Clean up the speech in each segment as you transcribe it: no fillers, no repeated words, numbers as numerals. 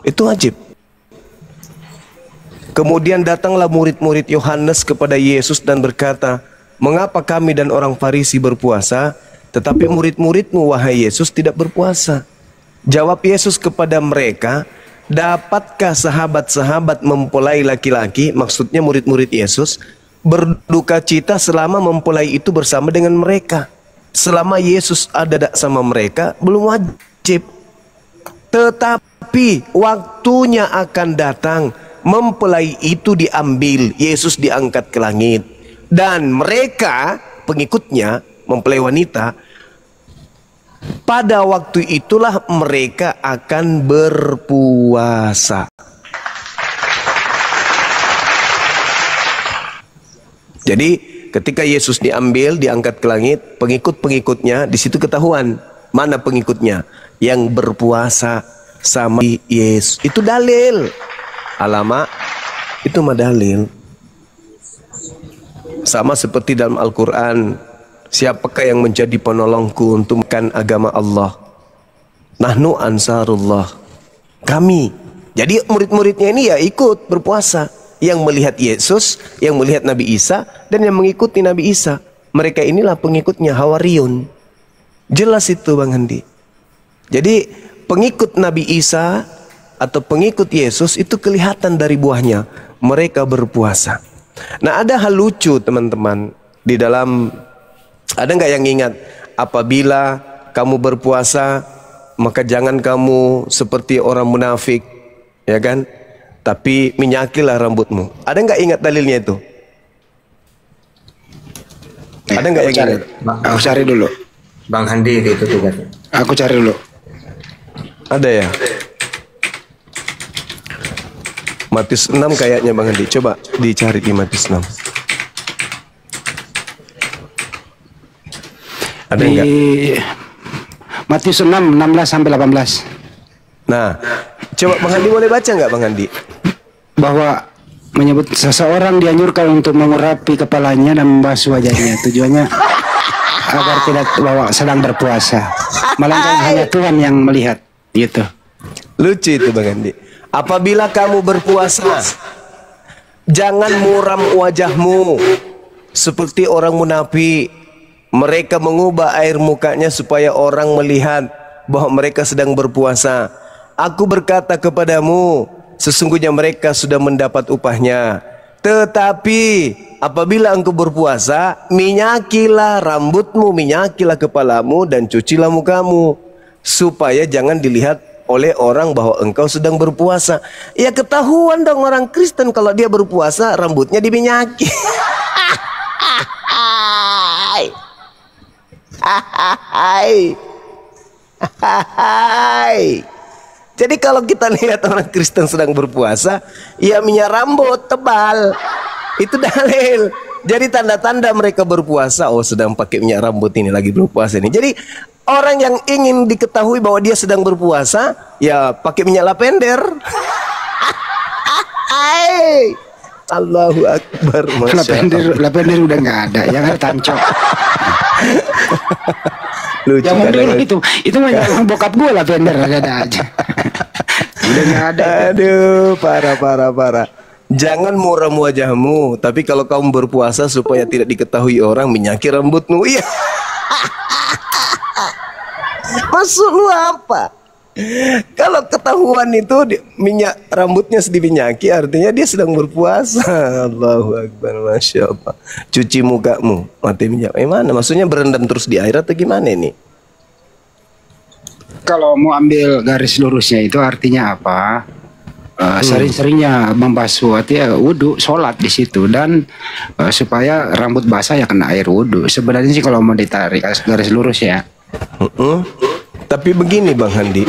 Itu wajib. Kemudian datanglah murid-murid Yohanes kepada Yesus dan berkata, "Mengapa kami dan orang Farisi berpuasa, tetapi murid-muridmu, wahai Yesus, tidak berpuasa?" Jawab Yesus kepada mereka, "Dapatkah sahabat-sahabat mempelai laki-laki," maksudnya murid-murid Yesus, "berduka cita selama mempelai itu bersama dengan mereka? Selama Yesus ada sama mereka, belum wajib. Tetapi waktunya akan datang, mempelai itu diambil, Yesus diangkat ke langit. Dan mereka, pengikutnya, mempelai wanita, pada waktu itulah mereka akan berpuasa." Jadi ketika Yesus diambil, diangkat ke langit, pengikut-pengikutnya, di situ ketahuan mana pengikutnya yang berpuasa sama Yesus. Itu dalil. Alamak, itu mah dalil. Sama seperti dalam Al-Quran, siapakah yang menjadi penolongku untuk menekan agama Allah? Nahnu ansarullah. Kami. Jadi murid-muridnya ini ya ikut berpuasa. Yang melihat Yesus, yang melihat Nabi Isa, dan yang mengikuti Nabi Isa. Mereka inilah pengikutnya, Hawariyun. Jelas itu Bang Handi. Jadi pengikut Nabi Isa atau pengikut Yesus itu kelihatan dari buahnya. Mereka berpuasa. Nah, ada hal lucu teman-teman. Di dalam, ada nggak yang ingat? Apabila kamu berpuasa, maka jangan kamu seperti orang munafik, ya kan? Tapi minyakilah rambutmu. Ada nggak ingat dalilnya itu? Ada nggak yang ingat? Aku cari dulu. Bang Handi itu tugasnya. Aku cari dulu. Ada ya? Matius 6 kayaknya Bang Handi. Coba dicari di Matius 6. Ada Di nggak? Matius 6, 16 sampai 18. Nah, coba Bang Handi boleh baca nggak Bang Handi? Bahwa menyebut seseorang dianjurkan untuk mengurapi kepalanya dan membasuh wajahnya. Tujuannya agar tidak bahwa sedang berpuasa. Melainkan hanya Tuhan yang melihat. Gitu. Lucu itu Bang Handi. Apabila kamu berpuasa, jangan muram wajahmu seperti orang munafik. Mereka mengubah air mukanya supaya orang melihat bahwa mereka sedang berpuasa. Aku berkata kepadamu, sesungguhnya mereka sudah mendapat upahnya. Tetapi apabila engkau berpuasa, minyakilah rambutmu, minyakilah kepalamu, dan cucilah mukamu, supaya jangan dilihat oleh orang bahwa engkau sedang berpuasa. Ya ketahuan dong orang Kristen kalau dia berpuasa rambutnya diminyaki. Jadi kalau kita lihat orang Kristen sedang berpuasa, ya minyak rambut tebal, itu dalil. Jadi tanda-tanda mereka berpuasa, oh sedang pakai minyak rambut ini, lagi berpuasa ini. Jadi orang yang ingin diketahui bahwa dia sedang berpuasa, ya pakai minyak lavender. Allahu Akbar. Lavender udah nggak ada, yang ada tancok. Lucu Jangan dulu kan? itu mah yang bokap gue lavender ada aja. Udah nggak ada. Aduh, parah. Jangan muram wajahmu, tapi kalau kamu berpuasa supaya tidak diketahui orang, minyaki rambutmu. Iya. Maksud lu apa? Kalau ketahuan itu minyak rambutnya sedih minyaki, artinya dia sedang berpuasa. Allahu Akbar, Masya Allah. Cuci mukamu, mati minyak. Mana? Maksudnya berendam terus di air atau gimana ini? Kalau mau ambil garis lurusnya itu artinya apa? Sering-seringnya membasuh, artinya wudhu, sholat di situ, dan supaya rambut basah ya kena air wudhu. Sebenarnya sih kalau mau ditarik garis lurus ya. Tapi begini Bang Handi,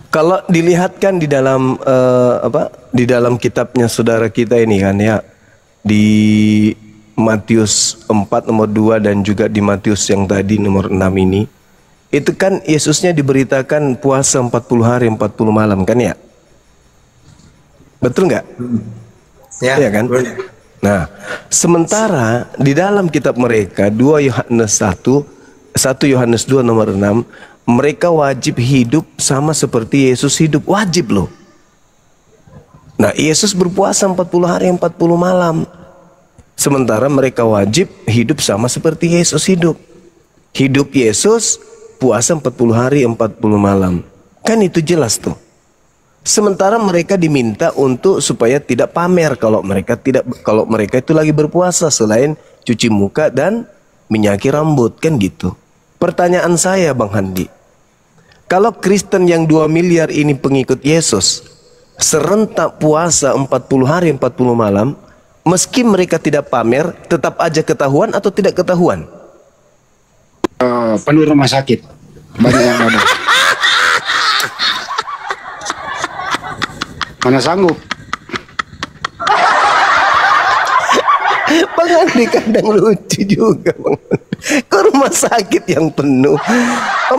kalau dilihatkan di dalam di dalam kitabnya saudara kita ini kan ya, di Matius 4 nomor 2 dan juga di Matius yang tadi nomor 6 ini, itu kan Yesusnya diberitakan puasa 40 hari 40 malam kan ya? Betul nggak? Ya, ya kan? boleh. Nah, sementara di dalam kitab mereka 1 Yohanes 2 nomor 6 mereka wajib hidup sama seperti Yesus hidup. Wajib loh. Nah, Yesus berpuasa 40 hari 40 malam. Sementara mereka wajib hidup sama seperti Yesus hidup. Hidup Yesus, puasa 40 hari 40 malam. Kan itu jelas tuh. Sementara mereka diminta untuk supaya tidak pamer kalau mereka itu lagi berpuasa selain cuci muka dan minyaki rambut, kan gitu. Pertanyaan saya Bang Handi, kalau Kristen yang 2 miliar ini pengikut Yesus serentak puasa 40 hari 40 malam, meski mereka tidak pamer, tetap aja ketahuan atau tidak ketahuan? Penuh rumah sakit, banyak yang ada. Mana sanggup? Bang Andi kadang lucu juga Bang. Ke rumah sakit yang penuh 40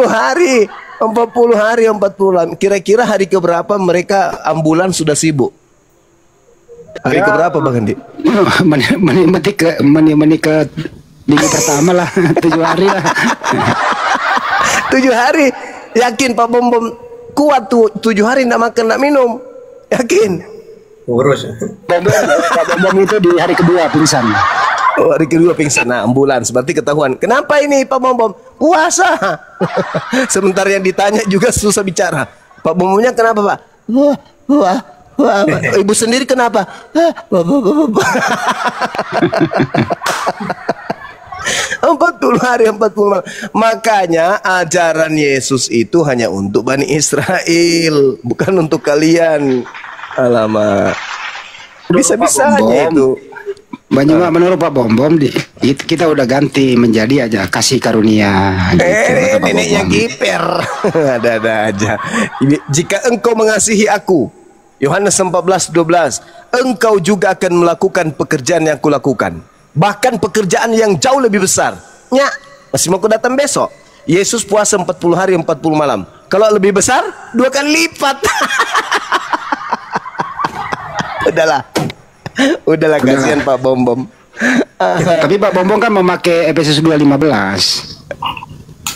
hari 40 malam. Kira-kira hari keberapa mereka ambulan sudah sibuk? Hari keberapa Bang Andi? Menit ke minggu pertama lah. 7 hari lah. 7 hari. Yakin Pak Bom kuat tuh 7 hari enggak makan enggak minum? Yakin? Urus. Pak Bom itu di hari kedua pingsan. Oh, hari kedua pingsan. Nah, ambulans berarti ketahuan. Kenapa ini Pak Bom? Puasa. Sebentar yang ditanya juga susah bicara. Pak Bomnya kenapa Pak? Wah. Ibu sendiri kenapa? 40 hari 40 malam. Makanya ajaran Yesus itu hanya untuk Bani Israel, bukan untuk kalian. Alamak. Bisa-bisanya itu. Banyak menurut Pak Bom kita udah ganti menjadi aja kasih karunia. Gitu, neneknya kiper. Ada-ada aja. Jika engkau mengasihi aku, Yohanes 14:12, engkau juga akan melakukan pekerjaan yang kulakukan, bahkan pekerjaan yang jauh lebih besar. Nya, masih mau datang besok. Yesus puasa 40 hari 40 malam. Kalau lebih besar 2 kali lipat. Udahlah kasihan Pak Bom. Tapi Pak Bom kan memakai Efesus 2:15.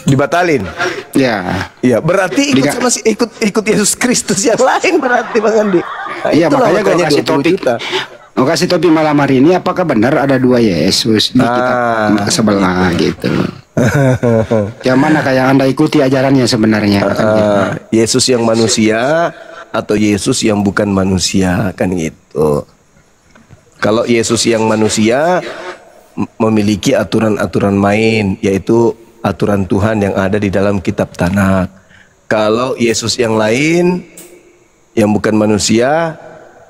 Dibatalin. Ya. Iya, berarti ikut Yesus Kristus yang lain berarti Bang Andi. Nah, iya, makanya gue kasih topik. Mau kasih topik malam hari ini, apakah benar ada 2 Yesus di kitab sebelah gitu. Yang mana kayak Anda ikuti ajarannya sebenarnya? Yesus yang manusia atau Yesus yang bukan manusia, kan gitu. Kalau Yesus yang manusia memiliki aturan-aturan main, yaitu aturan Tuhan yang ada di dalam kitab Tanakh. Kalau Yesus yang lain yang bukan manusia,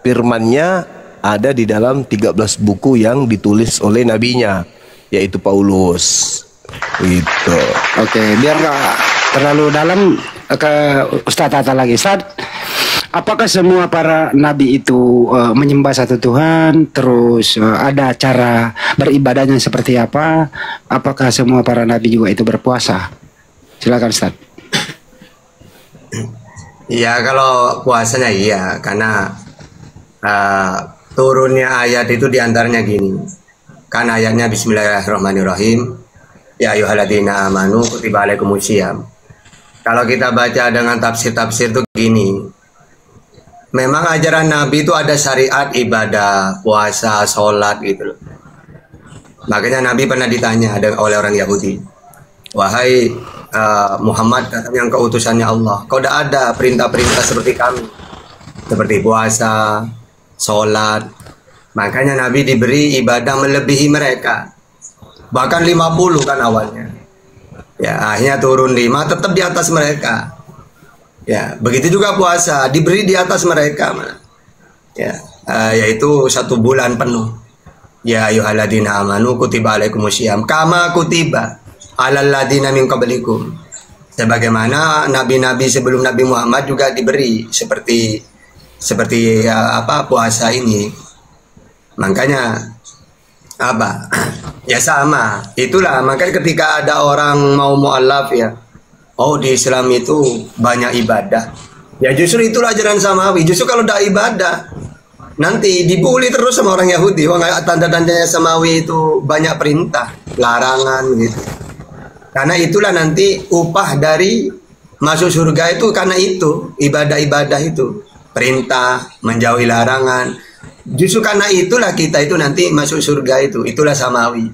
firman-Nya ada di dalam 13 buku yang ditulis oleh nabinya, yaitu Paulus. Gitu. Oke, biar nggak terlalu dalam ke Ustadz Tata lagi. Ustadz, apakah semua para nabi itu menyembah satu Tuhan? Terus ada cara beribadahnya seperti apa? Apakah semua para nabi juga itu berpuasa? Silakan Ustaz. Ya, kalau puasanya iya, karena turunnya ayat itu diantaranya gini. Kan ayatnya Bismillahirrahmanirrahim. Ya ayyuhalladzina amanu kutiba alaikumusiyam. Kalau kita baca dengan tafsir-tafsir itu gini. Memang ajaran Nabi itu ada syariat ibadah, puasa, sholat gitu loh. Makanya Nabi pernah ditanya oleh orang Yahudi, wahai Muhammad, katanya engkau utusannya Allah, kau tidak ada perintah-perintah seperti kami, seperti puasa, sholat. Makanya Nabi diberi ibadah melebihi mereka, bahkan 50 kan awalnya. Ya, akhirnya turun 5, tetap di atas mereka. Ya, begitu juga puasa diberi di atas mereka, ya, yaitu 1 bulan penuh. Ya ayyuhalladzina amanu kutiba alaikumusiyam kama kutiba alal ladzina min qablikum. Sebagaimana nabi-nabi sebelum Nabi Muhammad juga diberi seperti puasa ini. Makanya apa? Ya sama. Itulah makanya ketika ada orang mau mu'allaf ya, oh di Islam itu banyak ibadah. Ya justru itulah ajaran Samawi. Justru kalau tidak ibadah, nanti dibully terus sama orang Yahudi. Wah, tanda-tandanya Samawi itu banyak perintah, larangan gitu. Karena itulah nanti upah dari masuk surga itu, karena itu ibadah-ibadah itu, perintah, menjauhi larangan. Justru karena itulah kita itu nanti masuk surga itu, itulah samawi.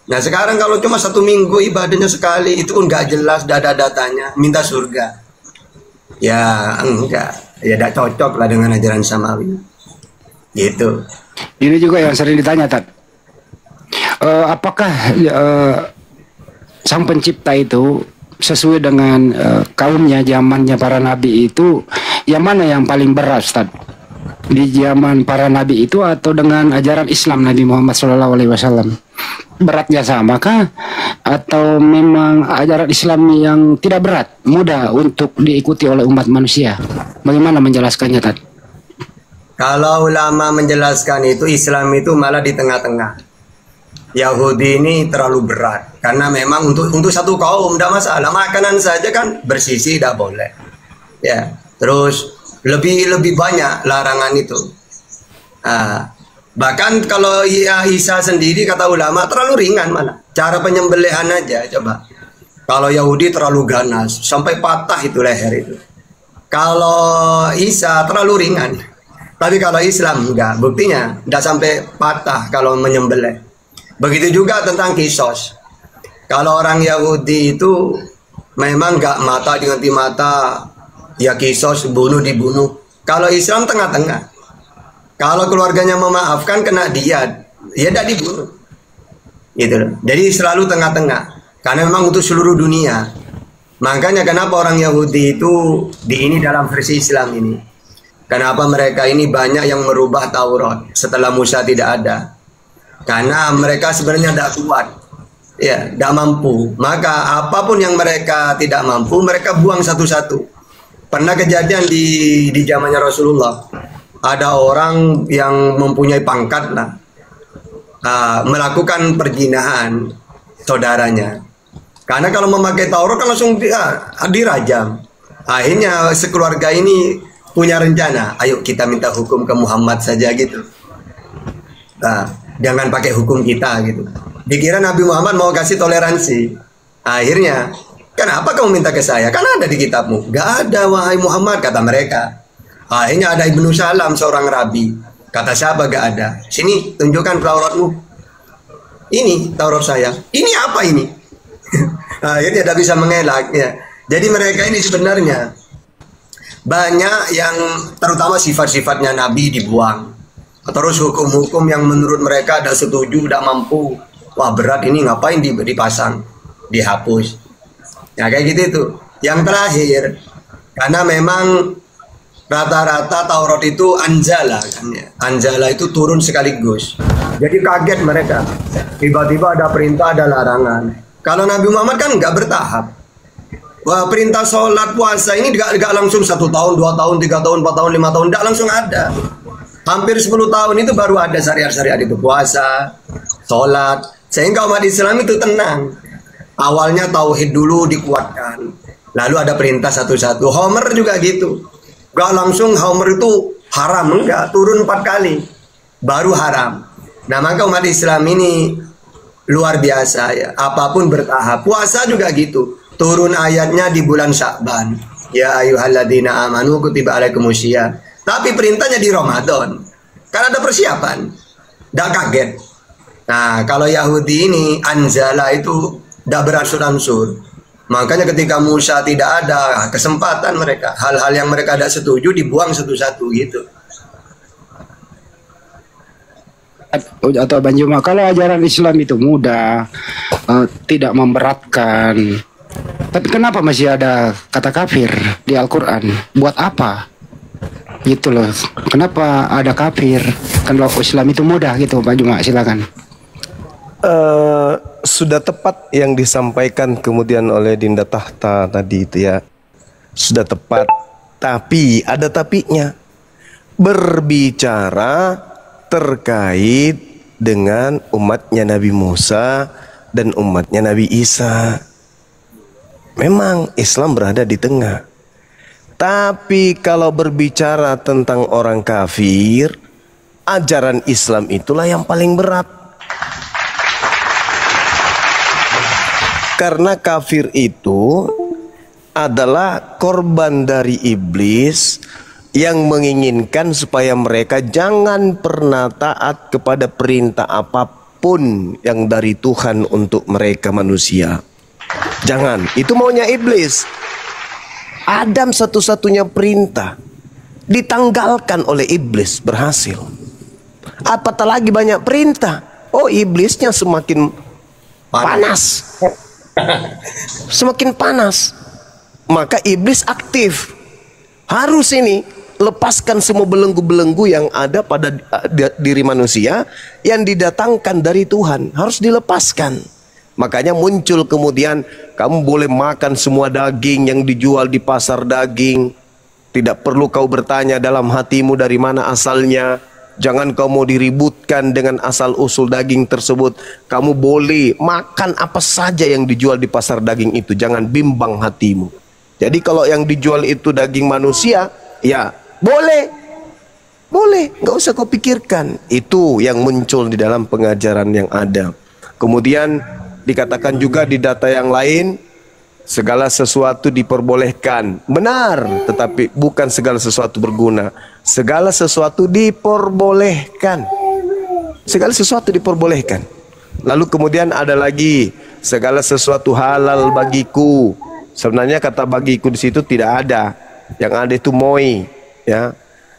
Nah sekarang kalau cuma 1 minggu ibadahnya sekali, itu pun nggak jelas data-datanya, minta surga. Ya enggak, ya tidak cocok lah dengan ajaran samawi. Gitu. Ini juga yang sering ditanya, Tat. Apakah Sang Pencipta itu sesuai dengan kaumnya, zamannya para nabi itu, yang mana yang paling berat, Ustaz? Di zaman para nabi itu atau dengan ajaran Islam Nabi Muhammad SAW? Beratnya sama kah? Atau memang ajaran Islam yang tidak berat, mudah untuk diikuti oleh umat manusia? Bagaimana menjelaskannya, Tad? Kalau ulama menjelaskan itu, Islam itu malah di tengah-tengah. Yahudi ini terlalu berat karena memang untuk satu kaum tidak masalah, makanan saja kan bersisi tidak boleh ya, terus lebih banyak larangan itu. Bahkan kalau Isa sendiri kata ulama terlalu ringan, mana cara penyembelihan aja coba. Kalau Yahudi terlalu ganas sampai patah itu leher itu, kalau Isa terlalu ringan. Tapi kalau Islam enggak, buktinya tidak sampai patah kalau menyembelih. Begitu juga tentang kisos. Kalau orang Yahudi itu memang nggak mata diganti mata, ya kisos, bunuh dibunuh. Kalau Islam tengah-tengah. Kalau keluarganya memaafkan kena diat, ya tidak dibunuh. Gitu loh. Jadi selalu tengah-tengah. Karena memang untuk seluruh dunia. Makanya kenapa orang Yahudi itu ini dalam versi Islam ini. Kenapa mereka ini banyak yang merubah Taurat setelah Musa tidak ada. Karena mereka sebenarnya tidak kuat, ya, tidak mampu. Maka apapun yang mereka tidak mampu, mereka buang satu-satu. Pernah kejadian di zamannya Rasulullah, ada orang yang mempunyai pangkat lah, melakukan perzinahan saudaranya. Karena kalau memakai Taurat kan langsung dirajam. Akhirnya sekeluarga ini punya rencana, ayo kita minta hukum ke Muhammad saja gitu. Jangan pakai hukum kita gitu. Dikira Nabi Muhammad mau kasih toleransi. Akhirnya, kenapa kamu minta ke saya? Karena ada di kitabmu. Gak ada, wahai Muhammad, kata mereka. Akhirnya ada Ibnu Salam, seorang rabi. Kata siapa gak ada? Sini, tunjukkan Tauratmu. Ini Taurat saya. Ini apa ini? Akhirnya tidak bisa mengelak ya. Jadi mereka ini sebenarnya banyak yang terutama sifat-sifatnya Nabi dibuang. Terus hukum-hukum yang menurut mereka tidak setuju, tidak mampu. Wah berat ini, ngapain dipasang, dihapus. Ya kayak gitu itu. Yang terakhir, karena memang rata-rata Taurat itu anjala kan ya. Anjala itu turun sekaligus. Jadi kaget mereka. Tiba-tiba ada perintah, ada larangan. Kalau Nabi Muhammad kan nggak bertahap. Wah perintah sholat puasa ini nggak langsung 1 tahun, 2 tahun, 3 tahun, 4 tahun, 5 tahun, nggak langsung ada. Hampir 10 tahun itu baru ada syariat-syariat itu, puasa, sholat. Sehingga umat Islam itu tenang. Awalnya tauhid dulu dikuatkan. Lalu ada perintah satu-satu. Homer juga gitu. Gak langsung Homer itu haram, enggak. Turun 4 kali. Baru haram. Nah maka umat Islam ini luar biasa ya. Apapun bertahap. Puasa juga gitu. Turun ayatnya di bulan Sya'ban. Ya ayyuhalladzina amanu kutiba alaikumusiyam. Tapi perintahnya di Ramadan. Karena ada persiapan. Tidak kaget. Nah, kalau Yahudi ini, anzala itu tidak beransur-ansur. Makanya ketika Musa tidak ada kesempatan mereka. Hal-hal yang mereka tidak setuju dibuang satu-satu gitu. Atau Banjuma, kalau ajaran Islam itu mudah, tidak memberatkan. Tapi kenapa masih ada kata kafir di Al-Quran? Buat apa? Gitu loh. Kenapa ada kafir? Kan kalau Islam itu mudah gitu, Pak Juma, silakan. Sudah tepat yang disampaikan kemudian oleh Dinda Tahta tadi itu ya. Sudah tepat. Tapi ada tapinya. Berbicara terkait dengan umatnya Nabi Musa dan umatnya Nabi Isa. Memang Islam berada di tengah. Tapi kalau berbicara tentang orang kafir, ajaran Islam itulah yang paling berat. Karena kafir itu adalah korban dari iblis yang menginginkan supaya mereka jangan pernah taat kepada perintah apapun yang dari Tuhan untuk mereka manusia. Jangan, itu maunya iblis. Adam satu-satunya perintah ditanggalkan oleh iblis, berhasil. Apatah lagi banyak perintah, oh iblisnya semakin panas. Semakin panas. Maka iblis aktif. Harus ini lepaskan semua belenggu-belenggu yang ada pada diri manusia yang didatangkan dari Tuhan. Harus dilepaskan. Makanya muncul kemudian kamu boleh makan semua daging yang dijual di pasar daging. Tidak perlu kau bertanya dalam hatimu dari mana asalnya. Jangan kamu diributkan dengan asal-usul daging tersebut. Kamu boleh makan apa saja yang dijual di pasar daging itu. Jangan bimbang hatimu. Jadi kalau yang dijual itu daging manusia, ya boleh. Boleh, nggak usah kau pikirkan. Itu yang muncul di dalam pengajaran yang ada. Kemudian dikatakan juga di data yang lain, segala sesuatu diperbolehkan. Benar, tetapi bukan segala sesuatu berguna. Segala sesuatu diperbolehkan. Segala sesuatu diperbolehkan. Lalu kemudian ada lagi, segala sesuatu halal bagiku. Sebenarnya kata bagiku di situ tidak ada. Yang ada itu moi, ya.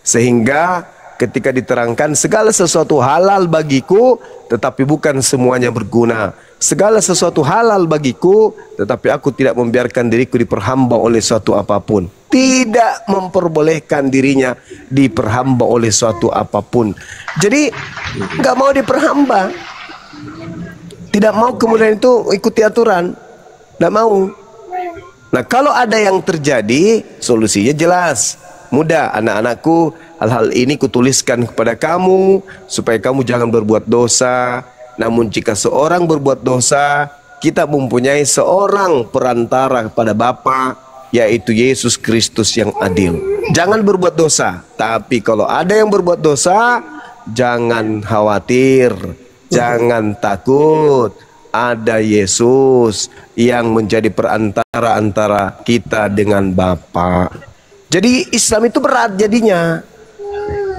Sehingga ketika diterangkan segala sesuatu halal bagiku, tetapi bukan semuanya berguna. Segala sesuatu halal bagiku, tetapi aku tidak membiarkan diriku diperhamba oleh suatu apapun. Tidak memperbolehkan dirinya diperhamba oleh suatu apapun. Jadi nggak mau diperhamba, tidak mau kemudian itu ikuti aturan, nggak mau. Nah kalau ada yang terjadi, solusinya jelas, mudah. Anak-anakku, hal-hal ini kutuliskan kepada kamu supaya kamu jangan berbuat dosa. Namun jika seorang berbuat dosa, kita mempunyai seorang perantara kepada Bapa, yaitu Yesus Kristus yang adil. Jangan berbuat dosa. Tapi kalau ada yang berbuat dosa, jangan khawatir, jangan takut. Ada Yesus yang menjadi perantara antara kita dengan Bapa. Jadi Islam itu berat jadinya.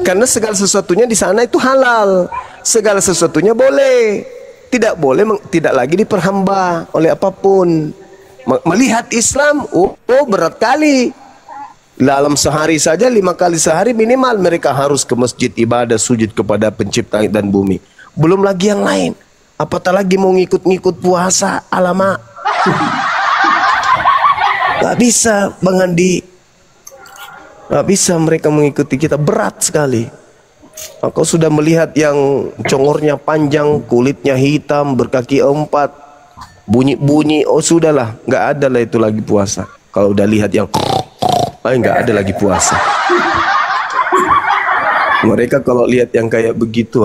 Karena segala sesuatunya di sana itu halal. Segala sesuatunya boleh. Tidak boleh, tidak lagi diperhamba oleh apapun. Melihat Islam, oh berat kali. Dalam sehari saja 5 kali sehari minimal mereka harus ke masjid ibadah sujud kepada pencipta langit dan bumi. Belum lagi yang lain. Apatah lagi mau ngikut-ngikut puasa, alamak. Gak bisa Bang Andi. Gak bisa mereka mengikuti kita, berat sekali. Kau sudah melihat yang congornya panjang, kulitnya hitam, berkaki 4, bunyi-bunyi, oh sudahlah, gak ada lah itu lagi puasa. Kalau udah lihat yang gak ada lagi puasa. Mereka kalau lihat yang kayak begitu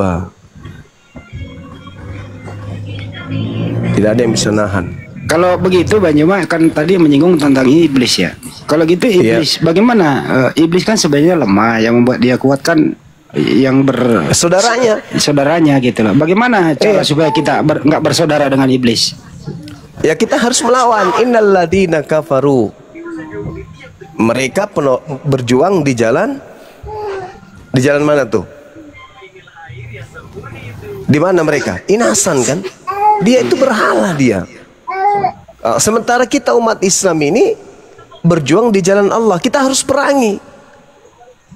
tidak ada yang bisa nahan. Kalau begitu Banyuma kan tadi menyinggung tentang iblis ya. Kalau gitu iblis bagaimana? Iblis kan sebenarnya lemah, yang membuat dia kuat kan yang saudaranya gitu loh. Bagaimana cara supaya kita nggak bersaudara dengan iblis? Ya kita harus melawan. Innalladzina kafaru. Mereka berjuang di jalan mana tuh? Di mana mereka? Inasan kan? Dia itu berhala dia. Sementara kita umat Islam ini berjuang di jalan Allah. Kita harus perangi.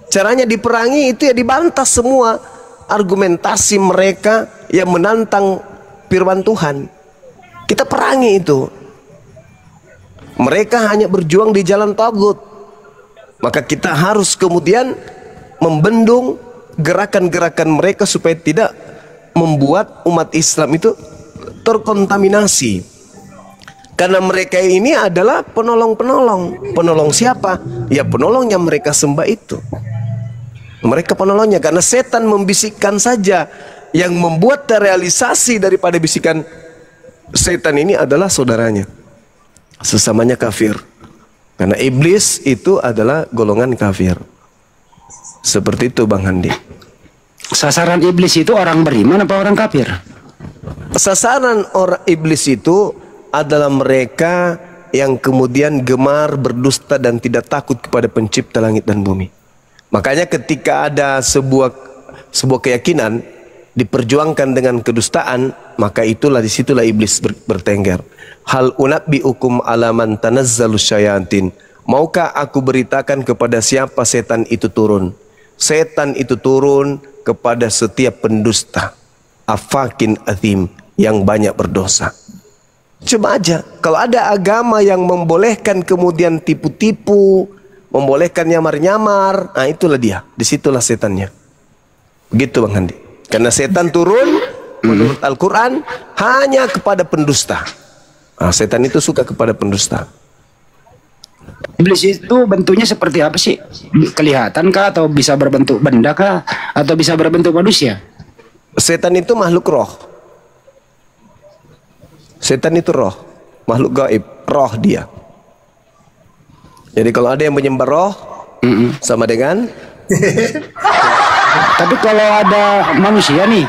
Caranya diperangi itu ya dibantas semua argumentasi mereka yang menantang firman Tuhan. Kita perangi itu. Mereka hanya berjuang di jalan tagut. Maka kita harus kemudian membendung gerakan-gerakan mereka supaya tidak membuat umat Islam itu terkontaminasi. Karena mereka ini adalah penolong-penolong. Penolong siapa? Ya penolong yang mereka sembah itu. Mereka penolongnya. Karena setan membisikkan saja. Yang membuat terrealisasi daripada bisikan setan ini adalah saudaranya, sesamanya kafir. Karena iblis itu adalah golongan kafir. Seperti itu Bang Handi. Sasaran iblis itu orang beriman apa orang kafir? Sasaran orang iblis itu adalah mereka yang kemudian gemar berdusta dan tidak takut kepada pencipta langit dan bumi. Makanya ketika ada sebuah keyakinan diperjuangkan dengan kedustaan, maka disitulah iblis bertengger. Hal unabbiukum ala man tanazzalus syayatin. Maukah aku beritakan kepada siapa setan itu turun? Setan itu turun kepada setiap pendusta, afakin athim, yang banyak berdosa. Coba aja, kalau ada agama yang membolehkan kemudian tipu-tipu, membolehkan nyamar-nyamar, nah itulah dia, disitulah setannya. Begitu Bang Handi. Karena setan turun menurut Al-Quran hanya kepada pendusta. Nah, setan itu suka kepada pendusta. Iblis itu bentuknya seperti apa sih? Kelihatan kah, atau bisa berbentuk benda kah, atau bisa berbentuk manusia? Setan itu makhluk roh. Setan itu roh, makhluk gaib, roh dia. Jadi kalau ada yang menyembah roh, sama dengan tapi kalau ada manusia nih,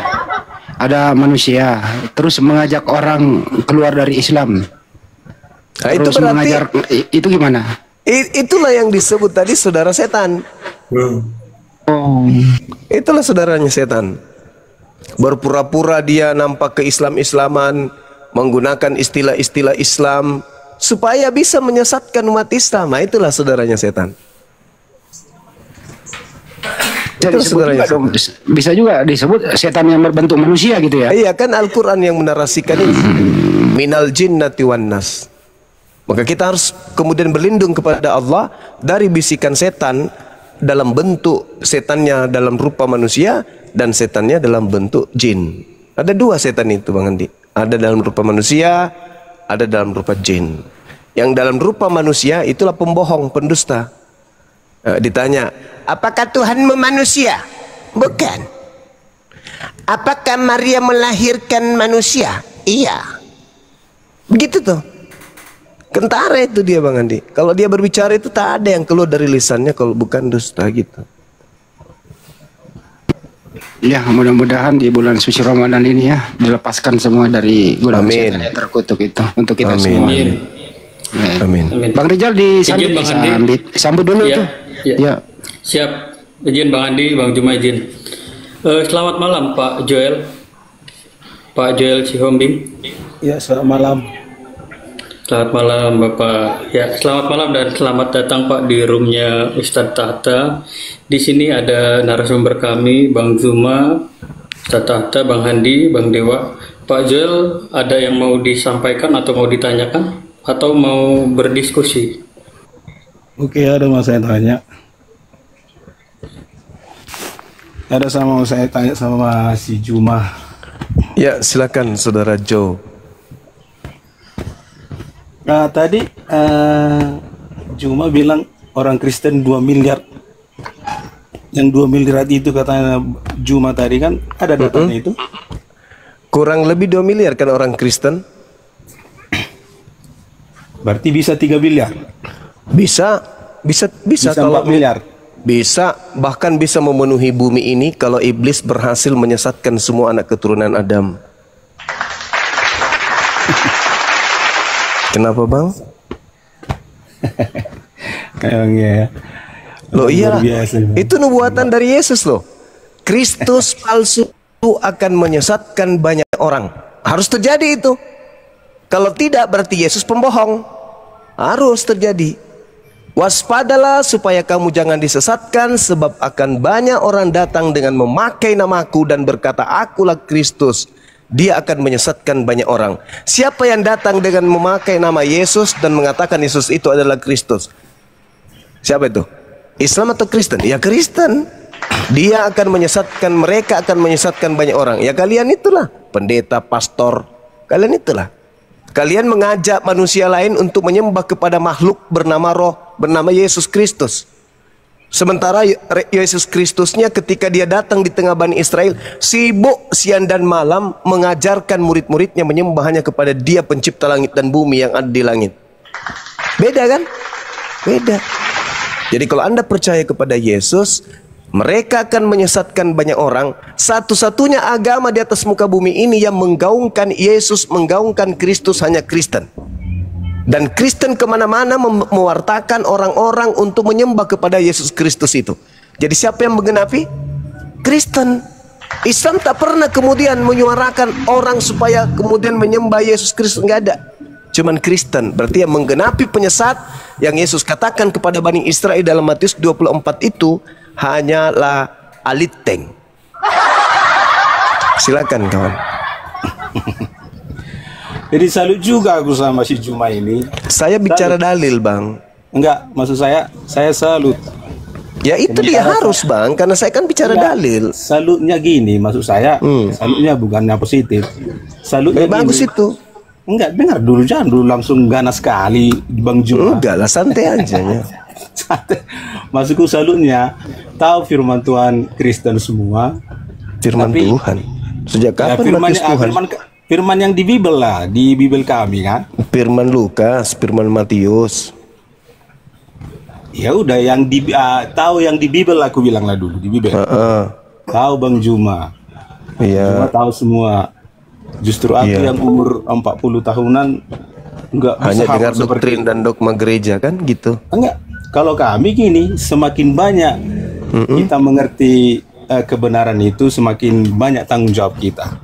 ada manusia terus mengajak orang keluar dari Islam, nah, itu terus berarti mengajar, itu gimana? Itulah yang disebut tadi saudara setan. Oh. Itulah saudaranya setan. Berpura-pura dia nampak ke-Islam-Islaman, menggunakan istilah-istilah Islam supaya bisa menyesatkan umat Islam. Nah, itulah saudaranya setan. Jadi bisa juga disebut setan yang berbentuk manusia gitu ya? Iya kan, Al-Quran yang menarasikan ini. Minal jinnati wan nas. Maka kita harus kemudian berlindung kepada Allah dari bisikan setan dalam bentuk setannya dalam rupa manusia dan setannya dalam bentuk jin. Ada dua setan itu Bang Andi. Ada dalam rupa manusia, ada dalam rupa jin. Yang dalam rupa manusia itulah pembohong, pendusta. Ditanya, apakah Tuhanmu manusia? Bukan. Apakah Maria melahirkan manusia? Iya. Begitu tuh. Kentara itu dia Bang Andi. Kalau dia berbicara itu tak ada yang keluar dari lisannya kalau bukan dusta gitu. Ya, mudah-mudahan di bulan suci Ramadan ini ya dilepaskan semua dari golongan setan yang terkutuk itu untuk kita semua. Amin. Amin. Bang Rizal disambut dulu ya, tuh. Ya. Ya. Siap. Izin Bang Andi, Bang Juma izin. Selamat malam Pak Joel. Pak Joel Sihombing. Ya, selamat malam. Selamat malam Bapak. Ya, selamat malam dan selamat datang Pak di roomnya Ustadz Tahta. Di sini ada narasumber kami, Bang Zuma, Ustadz Tahta, Bang Handi, Bang Dewa. Pak Joel, ada yang mau disampaikan atau mau ditanyakan atau mau berdiskusi? Oke, ada mau saya tanya. Ada sama mau saya tanya sama si Juma. Ya, silakan Saudara Joe. Nah, tadi Juma bilang orang Kristen 2 miliar. Yang 2 miliar itu katanya Juma tadi kan ada datanya itu. Kurang lebih 2 miliar kan orang Kristen. Berarti bisa 3 miliar. Bisa kalau 4 miliar. Bisa, bahkan bisa memenuhi bumi ini kalau iblis berhasil menyesatkan semua anak keturunan Adam. Kenapa Bang? Kayaknya ya. Loh iya, itu nubuatan dari Yesus loh. Kristus palsu akan menyesatkan banyak orang. Harus terjadi itu. Kalau tidak berarti Yesus pembohong. Harus terjadi. Waspadalah supaya kamu jangan disesatkan, sebab akan banyak orang datang dengan memakai namaku dan berkata akulah Kristus. Dia akan menyesatkan banyak orang. Siapa yang datang dengan memakai nama Yesus dan mengatakan Yesus itu adalah Kristus? Siapa itu? Islam atau Kristen? Ya Kristen. Dia akan menyesatkan, mereka akan menyesatkan banyak orang. Ya kalian itulah, pendeta, pastor. Kalian itulah. Kalian mengajak manusia lain untuk menyembah kepada makhluk bernama roh, bernama Yesus Kristus. Sementara Yesus Kristusnya ketika dia datang di tengah Bani Israel, sibuk siang dan malam mengajarkan murid-muridnya menyembah hanya kepada Dia pencipta langit dan bumi yang ada di langit. Beda kan? Beda. Jadi kalau Anda percaya kepada Yesus, Mereka akan menyesatkan banyak orang. Satu-satunya agama di atas muka bumi ini yang menggaungkan Yesus, menggaungkan Kristus hanya Kristen. Dan Kristen kemana-mana mewartakan orang-orang untuk menyembah kepada Yesus Kristus itu. Jadi siapa yang menggenapi? Kristen. Islam tak pernah kemudian menyuarakan orang supaya kemudian menyembah Yesus Kristus, nggak ada. Cuman Kristen. Berarti yang menggenapi penyesat yang Yesus katakan kepada Bani Israel dalam Matius 24 itu hanyalah aliteng. Silakan kawan. Jadi salut juga aku sama si Juma ini. Saya bicara dalil, Bang. Enggak, maksud saya salut. Ya itu dia harus, Bang, karena saya kan bicara dalil. Salutnya gini, maksud saya, salutnya bukannya positif. Salutnya bagus gini. itu. Enggak, dengar dulu, jangan dulu langsung ganas sekali Bang Juma. Enggak lah, santai aja ya. Maksudku salutnya, tahu firman Tuhan Kristen semua. Firman Tuhan. Sejak kapan Matius Tuhan? Firman yang di Bible lah, di Bible kami kan. Firman Lukas, firman Matius. Ya udah yang tahu yang di Bible aku bilang lah dulu di Bible. Tahu Bang Juma. Iya. Juma tahu semua. Justru aku yang umur 40 tahunan enggak hanya dengar doktrin dan dogma gereja kan gitu. Enggak. Kalau kami gini, semakin banyak kita mengerti kebenaran itu, semakin banyak tanggung jawab kita.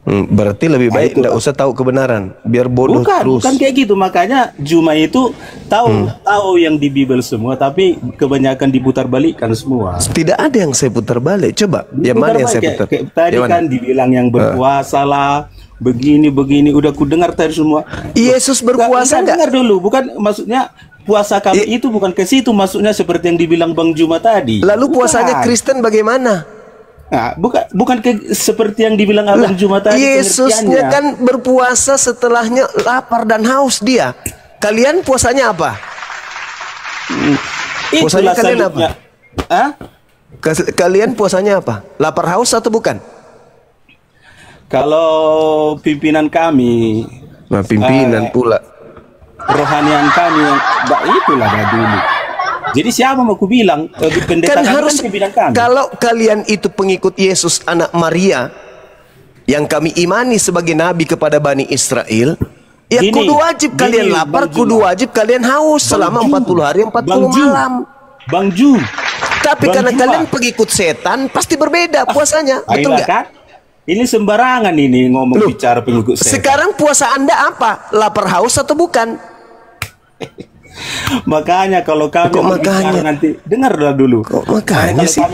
Berarti lebih baik tidak usah tahu kebenaran, biar bodoh terus. Bukan kayak gitu. Makanya Juma itu tahu yang di Bible semua, tapi kebanyakan diputar balikkan semua. Tidak ada yang saya putar balik. Coba, yang mana yang saya putar? Kayak tadi kan dibilang yang berpuasa lah, begini. Udah ku dengar tadi semua. Yesus berpuasa enggak? Dengar dulu, bukan maksudnya puasa kami itu bukan ke situ, maksudnya seperti yang dibilang Bang Juma tadi. Lalu puasanya Kristen bagaimana? Nah, bukan seperti yang dibilang Abang Juma tadi. Yesusnya kan berpuasa setelahnya lapar dan haus dia. Kalian puasanya apa? Puasanya kalian apa? Kalian puasanya apa? Lapar haus atau bukan? Kalau pimpinan kami, nah, pimpinan pula. Rohanian kami yang itulah dulu. Jadi siapa mau aku bilang pendeta kan harus pimpinan kami. Kalau kalian itu pengikut Yesus anak Maria yang kami imani sebagai nabi kepada Bani Israel, ya kudu wajib kalian lapar, kudu wajib kalian haus selama 40 hari 40 malam. Bang Ju. Tapi karena kalian pengikut setan pasti berbeda puasanya, betul nggak? Kan? Ini sembarangan ini ngomong bicara pengikut setan. Sekarang puasa Anda apa? Lapar haus atau bukan? Makanya kalau kami berbicara nanti dengarlah dulu. Makanya sih.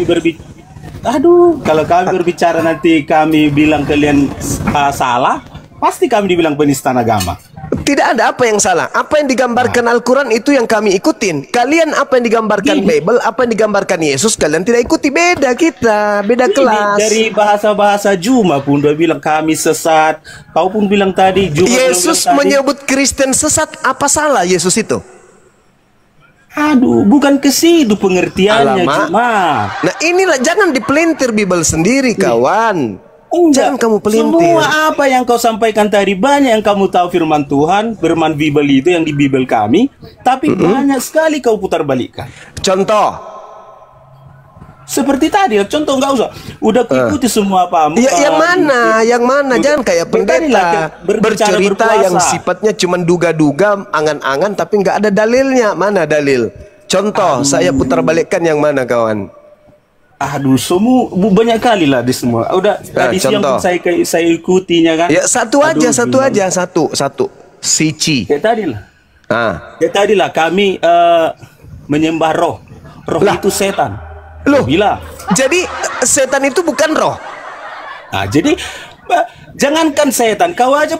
Kalau kami berbicara nanti kami bilang kalian salah, pasti kami dibilang penistaan agama. Tidak ada apa yang salah. Apa yang digambarkan Al-Quran itu yang kami ikutin. Kalian apa yang digambarkan Bible, apa yang digambarkan Yesus, kalian tidak ikuti. Beda kita, beda kelas. Dari bahasa-bahasa Juma pun dia bilang kami sesat. Kau pun bilang tadi Juma Yesus menyebut Kristen sesat. Apa salah Yesus itu? Bukan ke situ pengertiannya Juma. Nah inilah, jangan dipelintir Bible sendiri kawan. Jangan kamu pelintir. Semua apa yang kau sampaikan tadi, banyak yang kamu tahu firman Tuhan, firman Bible itu yang di Bible kami, tapi banyak sekali kau putar balikkan. Contoh seperti tadi, contoh nggak usah. Udah ikuti semua apa? Yang mana? Jangan kayak pendeta bercerita yang sifatnya cuma duga-duga, angan-angan, tapi nggak ada dalilnya. Mana dalil? Contoh, saya putar balikkan yang mana kawan? Semua banyak kali lah di semua. Udah tadi siang pun saya ikutinya kan. Ya satu aja. Sici. Kayak tadi lah kami menyembah roh. Roh itu setan. Loh, jadi setan itu bukan roh. Jadi jangankan setan, kau aja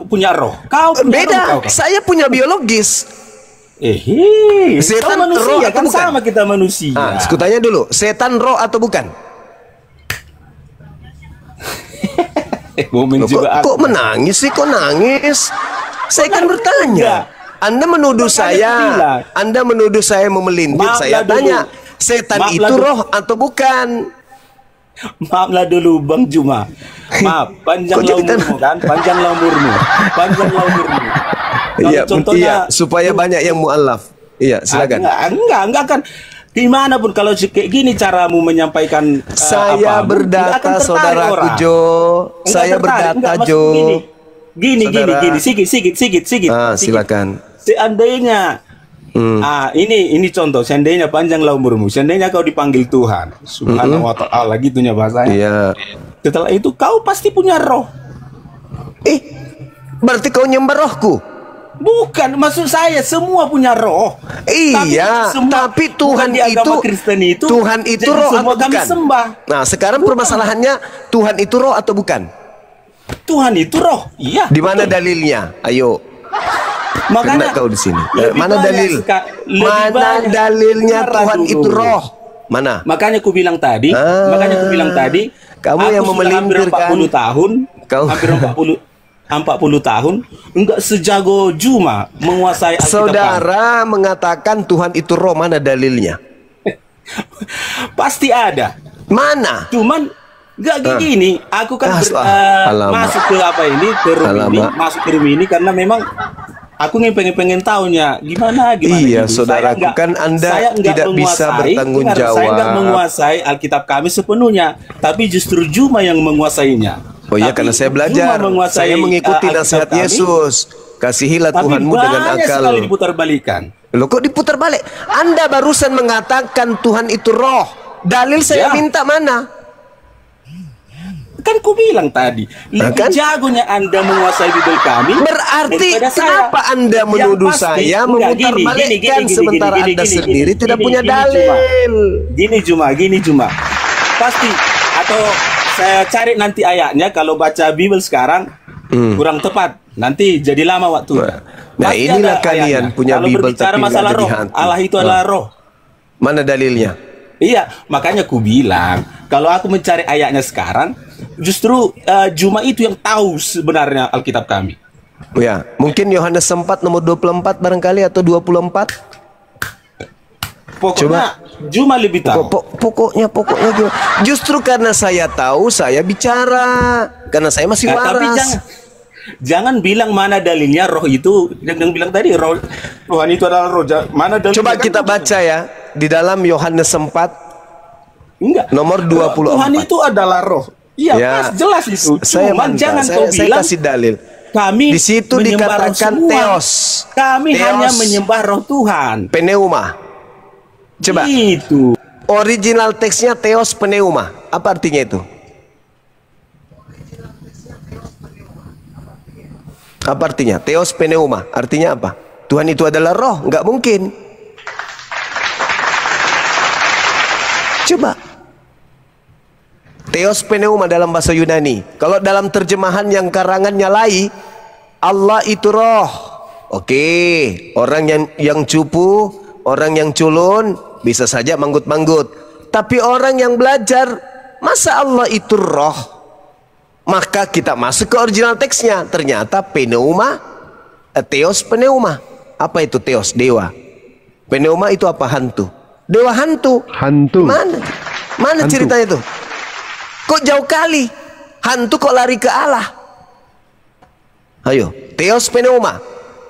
punya roh. Kau beda. Roh, saya punya biologis. Setan manusia, roh kan bukan? Sama kita manusia. Aku tanya dulu, setan roh atau bukan? Kok menangis sih? Kok nangis? Saya kan bertanya. Anda menuduh saya memelintir. Saya tanya, setan itu roh atau bukan? Maaflah dulu Bang Juma. Maaf, panjanglah umurmu kan? Panjanglah umurmu. Iya, supaya banyak yang mu'alaf. Iya, silakan. Enggak kan. dimanapun kalau kayak gini caramu menyampaikan Saya apamu, tidak akan berdata, tertarik saudaraku orang. Jo. Enggak Saya tertarik, berdata enggak, maksud Jo. Gini, Saudara. Sigit. Silakan. Seandainya, ini contoh. Seandainya panjanglah umurmu, seandainya kau dipanggil Tuhan, Subhanahu wa Ta'ala, gitunya bahasanya. Iya. Setelah itu kau pasti punya roh. Berarti kau nyembah rohku? Bukan, maksud saya semua punya roh. Iya, tapi Tuhan bukan di agama itu Kristen itu Tuhan itu jadi roh semua atau kami bukan? sembah. Nah, sekarang permasalahannya Tuhan itu roh atau bukan? Tuhan itu roh. Iya. Di mana betul. dalilnya? Ayo. Makanya Kena kau di sini. lebih Mana banyak dalil? lebih Mana banyak. dalilnya Dengar Tuhan dulu. itu roh? Mana? Makanya aku bilang tadi, Kamu aku yang sudah memelintir, hampir 40 kan? tahun, Kau- hampir 40 tahun enggak sejago Juma menguasai Alkitab. Saudara mengatakan Tuhan itu roh, mana dalilnya? Pasti ada. Mana? Cuman enggak kayak gini. Aku kan Alamak. masuk ke ke room ini, Alamak. masuk ke room ini karena memang aku pengen tahunya gimana Iya, gitu. saudaraku, kan Anda saya enggak tidak bisa bertanggung saya jawab. enggak menguasai Alkitab kami sepenuhnya, tapi justru Juma yang menguasainya. Oh iya, Tapi karena saya Juma belajar. menguasai, Saya mengikuti Alkitab nasihat kami, Yesus. Kasihilah tapi Tuhanmu dengan banyak akal. sekali diputar-balikan. Loh, kok diputar balik? Anda barusan mengatakan Tuhan itu roh. Dalil saya Ya. minta mana? Kan ku bilang tadi, lebih kan? jagonya Anda menguasai Bibel kami. Berarti daripada saya. kenapa Anda Yang menuduh pasti, saya enggak, memutarbalikkan sementara Anda sendiri tidak punya Juma. dalil? Gini Juma. Pasti atau saya cari nanti ayatnya, kalau baca Bibel sekarang kurang tepat. Nanti jadi lama waktu. Nah, inilah kalian punya kalau Bibel berbicara tapi nggak masalah ada di roh, hati. Allah itu adalah roh. Mana dalilnya? Iya, makanya ku bilang kalau aku mencari ayatnya sekarang, justru Juma itu yang tahu sebenarnya Alkitab kami. Oh ya, mungkin Yohanes 4 nomor 24 barangkali atau 24. Pokoknya Juma lebih tahu. Pokoknya gimana? Justru karena saya tahu saya bicara, karena saya masih Tapi waras. jangan bilang mana dalilnya roh itu. Yang bilang tadi roh Tuhan itu adalah roh. Mana dalilnya? Coba kan kita itu? baca ya di dalam Yohanes 4 Enggak. nomor 24. Tuhan itu adalah roh. Iya, Ya, pas jelas itu. Saya Cuman bantah. jangan kau saya bilang kasih dalil. kami Di situ menyembah roh dikatakan semua. theos. Kami Theos. hanya menyembah roh Tuhan. Pneuma. Coba. Itu. Original teksnya theos pneuma. Apa artinya itu? Apa artinya? Theos pneuma. Artinya apa? Tuhan itu adalah roh. Nggak mungkin. Coba. Theos pneuma dalam bahasa Yunani. Kalau dalam terjemahan yang karangannya Lai, Allah itu roh. Oke, orang yang cupu, orang yang culun bisa saja manggut-manggut. Tapi orang yang belajar, masa Allah itu roh? Maka kita masuk ke original teksnya. Ternyata pneuma, theos pneuma. Apa itu theos? Dewa. Pneuma itu apa? Hantu. Dewa hantu. Hantu. Mana Hantu. ceritanya itu? Kok jauh kali? Hantu kok lari ke Allah? Ayo, theos pneuma.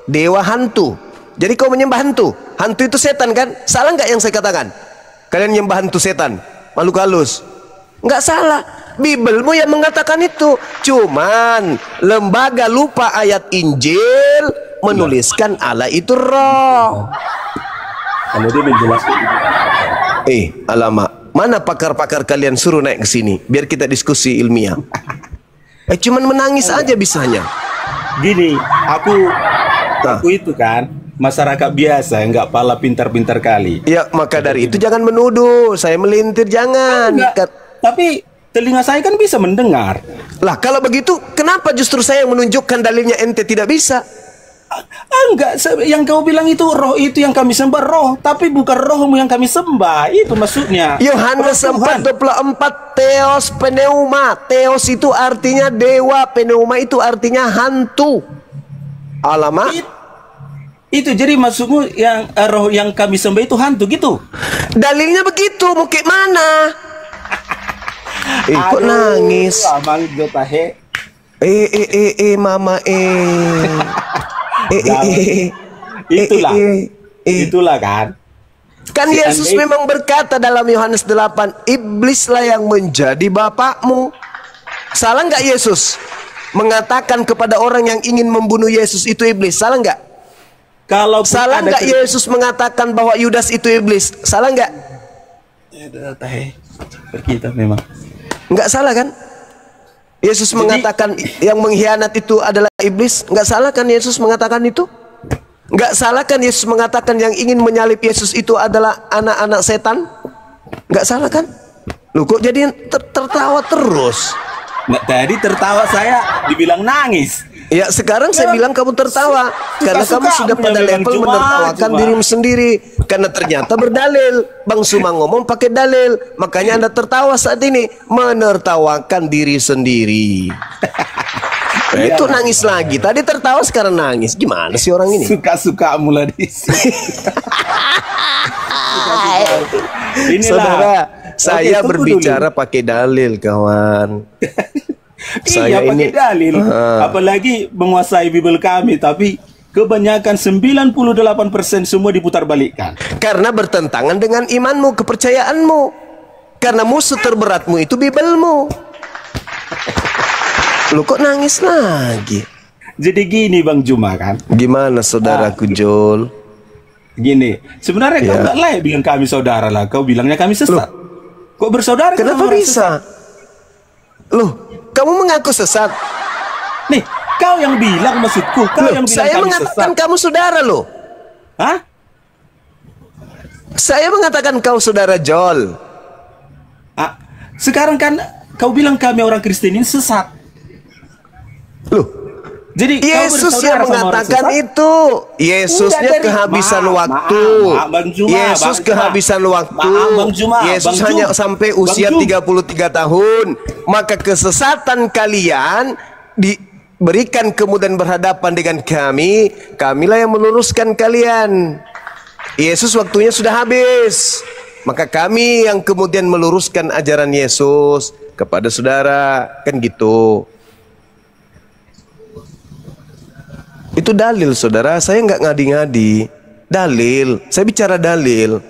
Dewa hantu. Jadi kau menyembah hantu. Hantu itu setan kan? Salah nggak yang saya katakan? Kalian menyembah hantu setan, makhluk halus. Nggak salah. Bibelmu yang mengatakan itu. Cuman lembaga lupa ayat Injil menuliskan Allah itu roh. Kalau dia menjelaskan. Alamak. Mana pakar-pakar kalian, suruh naik ke sini biar kita diskusi ilmiah. Cuman menangis aja bisanya. Gini, aku itu kan masyarakat biasa yang nggak pala pintar-pintar kali. Ya, maka dari itu jangan menuduh saya melintir, jangan. Tapi telinga saya kan bisa mendengar. Lah, kalau begitu kenapa justru saya yang menunjukkan dalilnya ente tidak bisa? Enggak, yang kau bilang itu roh itu yang kami sembah roh, tapi bukan rohmu yang kami sembah. Itu maksudnya. Yohanes 4:24 theos pneuma. Theos itu artinya dewa, pneuma itu artinya hantu. Alamak. Itu jadi maksudmu yang roh yang kami sembah itu hantu gitu. Dalilnya begitu, mau kayak mana? Kok nangis? Abang Jotahe. Mama Itulah kan. Kan Yesus memang berkata dalam Yohanes 8, iblislah yang menjadi bapakmu. Salah nggak Yesus mengatakan kepada orang yang ingin membunuh Yesus itu iblis? Salah nggak? Kalau salah nggak Yesus mengatakan bahwa Yudas itu iblis? Salah nggak? Kita memang nggak salah kan? Yesus mengatakan yang mengkhianat itu adalah iblis. Nggak salah kan Yesus mengatakan itu? Nggak salah kan Yesus mengatakan yang ingin menyalib Yesus itu adalah anak-anak setan? Nggak salah kan? Lu kok jadi tertawa terus? Nggak, tadi tertawa saya dibilang nangis. Ya sekarang saya bilang kamu tertawa karena kamu sudah pada level menertawakan dirimu sendiri. Karena ternyata berdalil. Bang Suma ngomong pakai dalil. Makanya Anda tertawa saat ini, menertawakan diri sendiri. Nah, itu nangis lagi. Tadi tertawa sekarang nangis. Gimana sih orang ini? Suka-suka mula di sini. Saudara, saya berbicara pakai dalil, kawan. Iya, pakai dalil. Apalagi menguasai Bible kami, tapi kebanyakan 98% semua diputar balikkan. Karena bertentangan dengan imanmu, kepercayaanmu. Karena musuh terberatmu itu Biblemu. Lu kok nangis lagi? Jadi gini Bang Juma kan. Gimana saudaraku Jol? Gini, sebenarnya kau gak layak bilang kami saudara lah. Kau bilangnya kami sesat. Kok bersaudara? Kenapa bisa? Loh, kamu mengaku sesat? Nih, kau yang bilang maksudku. Kau yang bilang saya kami mengatakan sesat. Kamu saudara loh. Hah? Saya mengatakan kau saudara Jol. Sekarang kan kau bilang kami orang Kristen ini sesat. Loh, jadi Yesus yang mengatakan itu. Yesusnya kehabisan waktu. Yesus kehabisan waktu. Yesus hanya sampai usia 33 tahun. Maka kesesatan kalian diberikan kemudian berhadapan dengan kami. Kamilah yang meluruskan kalian. Yesus waktunya sudah habis. Maka kami yang kemudian meluruskan ajaran Yesus kepada saudara. Kan gitu. Itu dalil saudara, saya nggak ngadi-ngadi. Dalil, saya bicara dalil.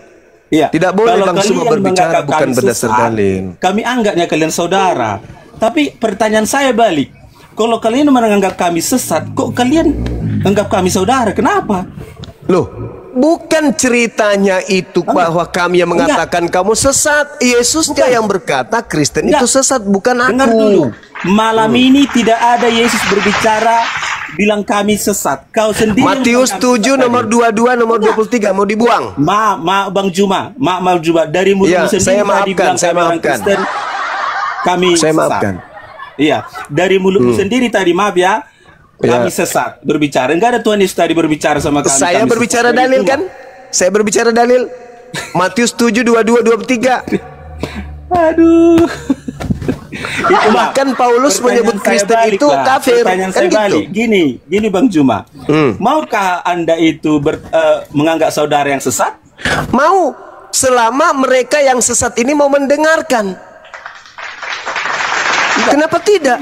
Iya. Tidak boleh langsung berbicara bukan berdasar dalil. Kami anggapnya kalian saudara. Tapi pertanyaan saya balik. Kalau kalian menganggap kami sesat, kok kalian anggap kami saudara? Kenapa? Loh, bukan ceritanya itu bahwa kami yang mengatakan kamu sesat. Yesusnya yang berkata Kristen itu sesat, bukan aku. Dengar dulu. Malam ini tidak ada Yesus berbicara bilang kami sesat. Kau sendiri. Matius 7 nomor 22 nomor 23 mau dibuang. Bang Juma, Bang Juma dari mulut sendiri saya maafkan, saya maafkan. Kristen, kami saya sesat. maafkan. Iya, dari mulut sendiri tadi maaf ya. Kami sesat berbicara. Enggak ada Tuhan Yesus tadi berbicara sama kami. Saya kami berbicara sesat. dalil kan? Saya berbicara dalil. Matius 7 22 23. Aduh. Bahkan Paulus menyebut Kristen itu kafir. Pertanyaan Kan saya gitu. balik. Gini Bang Juma. Maukah Anda itu menganggap saudara yang sesat? Mau, selama mereka yang sesat ini mau mendengarkan. Kenapa tidak?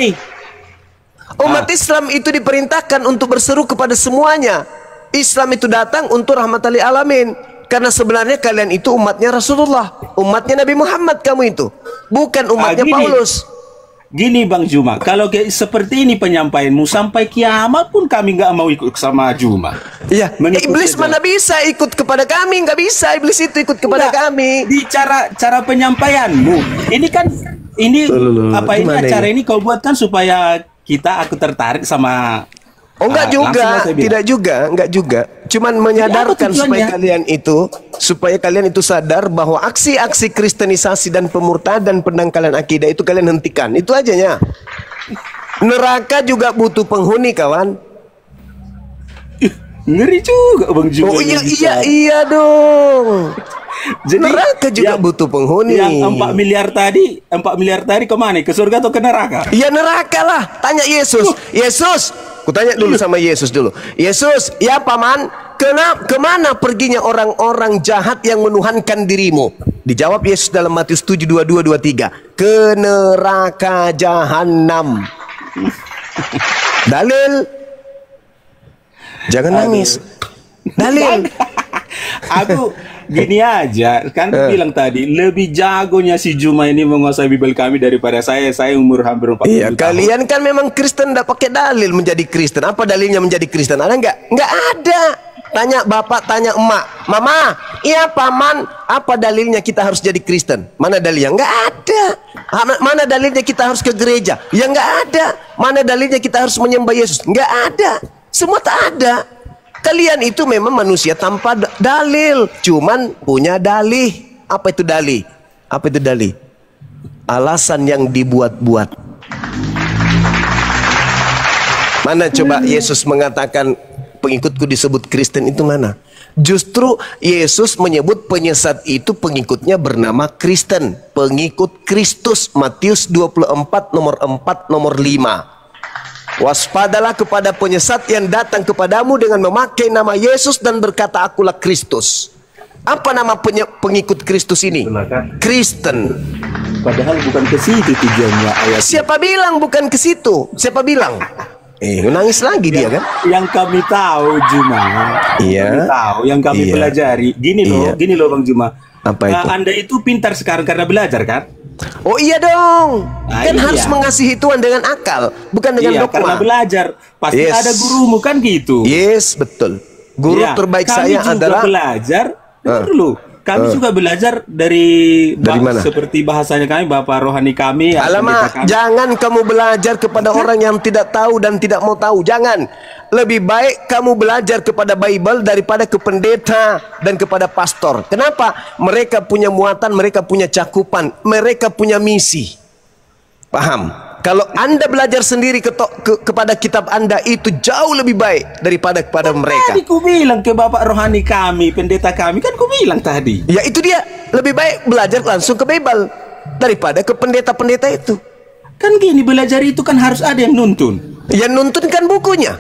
Umat Islam itu diperintahkan untuk berseru kepada semuanya. Islam itu datang untuk rahmatan lil alamin. Karena sebenarnya kalian itu umatnya Rasulullah, umatnya Nabi Muhammad kamu itu, bukan umatnya Paulus. Gini Bang Juma, kalau seperti ini penyampaianmu sampai kiamat pun kami nggak mau ikut sama Juma. Iya, iblis mana bisa ikut kepada kami? Nggak bisa iblis itu ikut kepada kami. Di cara penyampaianmu, ini kan apa ini acara ini kau buat kan supaya aku tertarik sama. Oh enggak juga, tidak juga, enggak juga. Cuman menyadarkan supaya kalian itu sadar bahwa aksi-aksi kristenisasi dan pemurtadan pendangkalan akidah itu kalian hentikan. Itu ajanya. Neraka juga butuh penghuni, kawan. Ngeri juga Bang Juma. Oh iya dong. Jadi neraka juga butuh penghuni. Yang 4 miliar tadi kemana? Ke surga atau ke neraka? Ya neraka lah. Tanya Yesus. Yesus, kutanya dulu sama Yesus dulu. Yesus, ya paman, kemana perginya orang-orang jahat yang menuhankan dirimu? Dijawab Yesus dalam Matius 7 22 23. Ke neraka jahanam. Dalil. Jangan nangis. Dalil. Gini aja, kan bilang tadi lebih jagonya si Juma ini menguasai Bible kami daripada saya. Saya umur hampir 40 Iya, tahun. kalian kan memang Kristen, tidak pakai dalil menjadi Kristen. Apa dalilnya menjadi Kristen? Ada nggak? Nggak ada. Tanya bapak, tanya emak, mama, iya paman, apa dalilnya kita harus jadi Kristen? Mana dalilnya? Nggak ada. Mana dalilnya kita harus ke gereja? Ya nggak ada. Mana dalilnya kita harus menyembah Yesus? Nggak ada. Semua tak ada. Kalian itu memang manusia tanpa dalil, cuman punya dalih. Apa itu dalih? Apa itu dalih? Alasan yang dibuat-buat. Mana coba Yesus mengatakan pengikutku disebut Kristen itu mana? Justru Yesus menyebut penyesat itu pengikutnya bernama Kristen, pengikut Kristus. Matius 24 nomor 4 nomor 5. Waspadalah kepada penyesat yang datang kepadamu dengan memakai nama Yesus dan berkata akulah Kristus. Apa nama pengikut Kristus ini? Kristen. Padahal bukan ke situ tujuannya ayat. Siapa bilang bukan ke situ? Siapa bilang? Nangis lagi dia kan? Yang kami tahu Juma, Iya. kami tahu, yang kami Iya. pelajari. Gini loh Bang Juma. Apa itu? Anda itu pintar sekarang karena belajar kan? Oh iya dong. Kan iya. harus mengasihi Tuhan dengan akal, bukan dengan Iya, dogma. karena belajar. Pasti Yes. ada gurumu kan gitu. Yes, betul. Guru Iya, terbaik kami saya juga adalah belajar. Dengar dulu. Kami juga belajar dari mana? seperti bahasanya kami, Bapak rohani kami. Alamak, kami. jangan kamu belajar kepada orang yang tidak tahu dan tidak mau tahu. Jangan. Lebih baik kamu belajar kepada Bible daripada ke pendeta dan kepada pastor. Kenapa? Mereka punya muatan, mereka punya cakupan, mereka punya misi. Paham? Kalau Anda belajar sendiri kepada kitab Anda itu jauh lebih baik daripada kepada mereka. Tadi ku bilang ke Bapak rohani kami, pendeta kami, kan ku bilang tadi. Ya itu dia. Lebih baik belajar langsung ke Bible daripada ke pendeta-pendeta itu. Kan gini, belajar itu kan harus ada yang nuntun. Yang nuntun kan bukunya.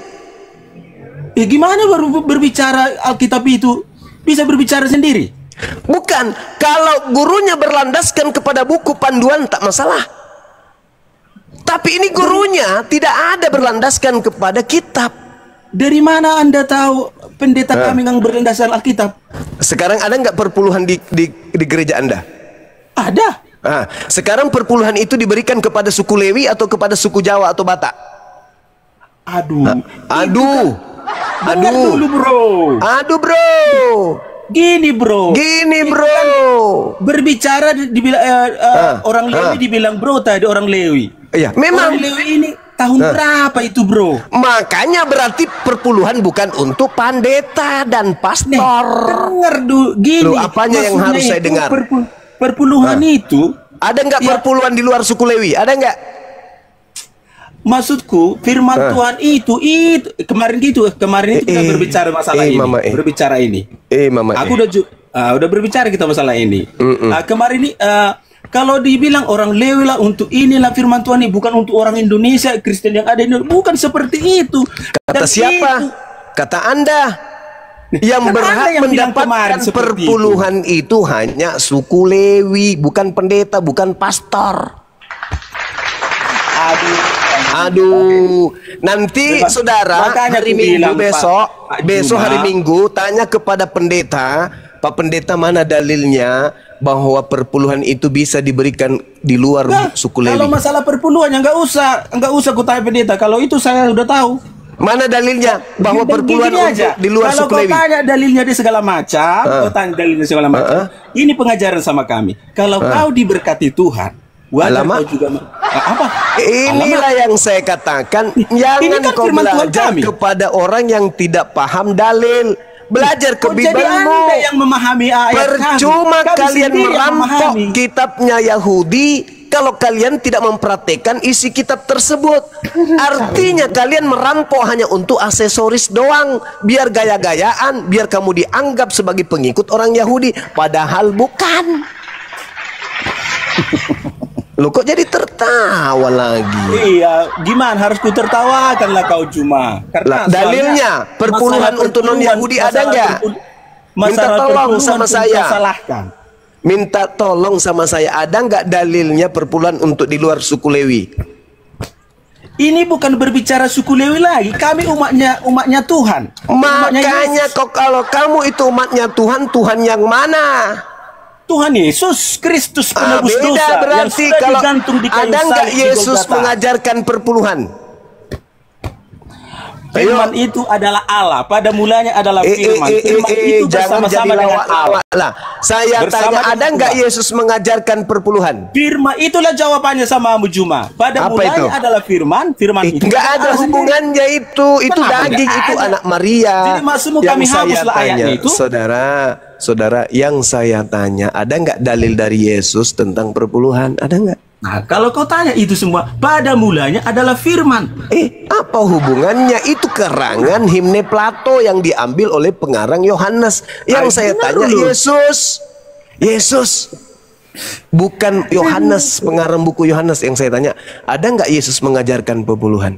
Gimana baru berbicara Alkitab itu bisa berbicara sendiri? Bukan. Kalau gurunya berlandaskan kepada buku panduan tak masalah. Tapi ini gurunya tidak ada berlandaskan kepada kitab. Dari mana Anda tahu pendeta kami yang berlandaskan Alkitab? Sekarang ada nggak perpuluhan di gereja Anda? Ada. Sekarang perpuluhan itu diberikan kepada suku Lewi atau kepada suku Jawa atau Batak? Aduh. Aduh. Dengar dulu bro. Aduh bro. Gini bro. Berbicara orang Lewi dibilang bro tadi, orang Lewi. Iya, memang. Orang Lewi ini tahun berapa itu bro? Makanya berarti perpuluhan bukan untuk pendeta dan pastor. Dengar dulu, gini. Loh, apanya yang harus saya dengar? Perpuluhan itu. Ada nggak perpuluhan di luar suku Lewi? Ada nggak? Maksudku firman Tuhan itu kemarin itu kita berbicara masalah ini. Berbicara ini. Aku udah berbicara kita masalah ini. Kemarin ini kalau dibilang orang Lewi lah untuk inilah firman Tuhan ini, bukan untuk orang Indonesia Kristen yang ada ini, bukan seperti itu. Kata siapa? Kata Anda. Yang berhak mendapatkan perpuluhan itu hanya suku Lewi, bukan pendeta, bukan pastor. Aduh, nanti saudara hari Minggu besok hari Minggu tanya kepada pendeta, Pak Pendeta, mana dalilnya bahwa perpuluhan itu bisa diberikan di luar suku Lewi? Kalau masalah perpuluhan ya nggak usah ku tanya pendeta. Kalau itu saya udah tahu. Mana dalilnya bahwa perpuluhan untuk di luar suku Lewi? Kalau kau tanya dalilnya di segala macam, kau tanya dalilnya segala macam. Ini pengajaran sama kami. Kalau kau diberkati Tuhan, wajar kau juga apa? Inilah yang saya katakan, jangan kan kau belajar kami kepada orang yang tidak paham dalil. Belajar ke Jadi Bibelmu. Anda yang memahami ayat Percuma kami kalian sendiri yang merampok memahami. kitabnya Yahudi kalau kalian tidak mempraktekkan isi kitab tersebut. Artinya kalian merampok hanya untuk aksesoris doang, biar gaya-gayaan, biar kamu dianggap sebagai pengikut orang Yahudi, padahal bukan. Loh kok jadi tertawa lagi? Iya, gimana harus ku tertawakan lah kau cuma. Karena dalilnya perpuluhan untuk non Yahudi ada nggak? Minta tolong sama saya. Minta tolong sama saya, ada nggak dalilnya perpuluhan untuk di luar suku Lewi? Ini bukan berbicara suku Lewi lagi. Kami umatnya Tuhan. Makanya kok kalau kamu itu umatnya Tuhan, Tuhan yang mana? Tuhan Yesus Kristus penebus dosa. Beda berarti yang kalau digantung di kayu ada nggak salib Yesus di Golgota. mengajarkan perpuluhan? Firman itu adalah Allah. Pada mulanya adalah Firman. Firman itu bersama-sama dengan Allah. Lah, saya tanya, ada nggak Yesus mengajarkan perpuluhan? Firman itulah jawabannya sama Abu Juma. Pada mulanya adalah Firman. Firman itu nggak ada hubungannya itu. Itu daging, itu anak Maria. Jadi maksudmu kami hapuslah ayatnya itu? Saudara, yang saya tanya, ada nggak dalil dari Yesus tentang perpuluhan? Ada nggak? Nah, kalau kau tanya itu semua, pada mulanya adalah Firman. Apa hubungannya? Itu karangan himne Plato yang diambil oleh pengarang Yohanes. Yang saya tanya Yesus. Bukan Yohanes, pengarang buku Yohanes. Yang saya tanya, ada nggak Yesus mengajarkan perpuluhan?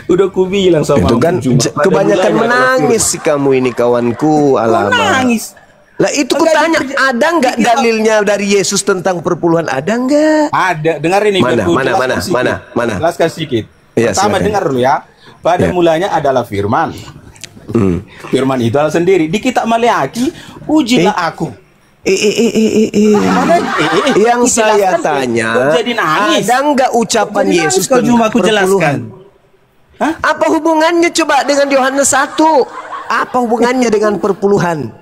Udah ku bilang sama itu kan kebanyakan menangis sih kamu ini, kawanku. Alamak. Nangis. Lah itu kutanya, ada nggak dalilnya dari Yesus tentang perpuluhan? Ada nggak? Ada. Dengar ini. Mana? Jelaskan sedikit. Ya, pertama dengar dulu ya. Pada mulanya adalah Firman. Firman itu adalah sendiri. Di kitab Maleaki, ujilah aku. Yang saya tanya, ada nggak ucapan Yesus tentang perpuluhan? Apa hubungannya coba dengan Yohanes 1? Apa hubungannya dengan perpuluhan?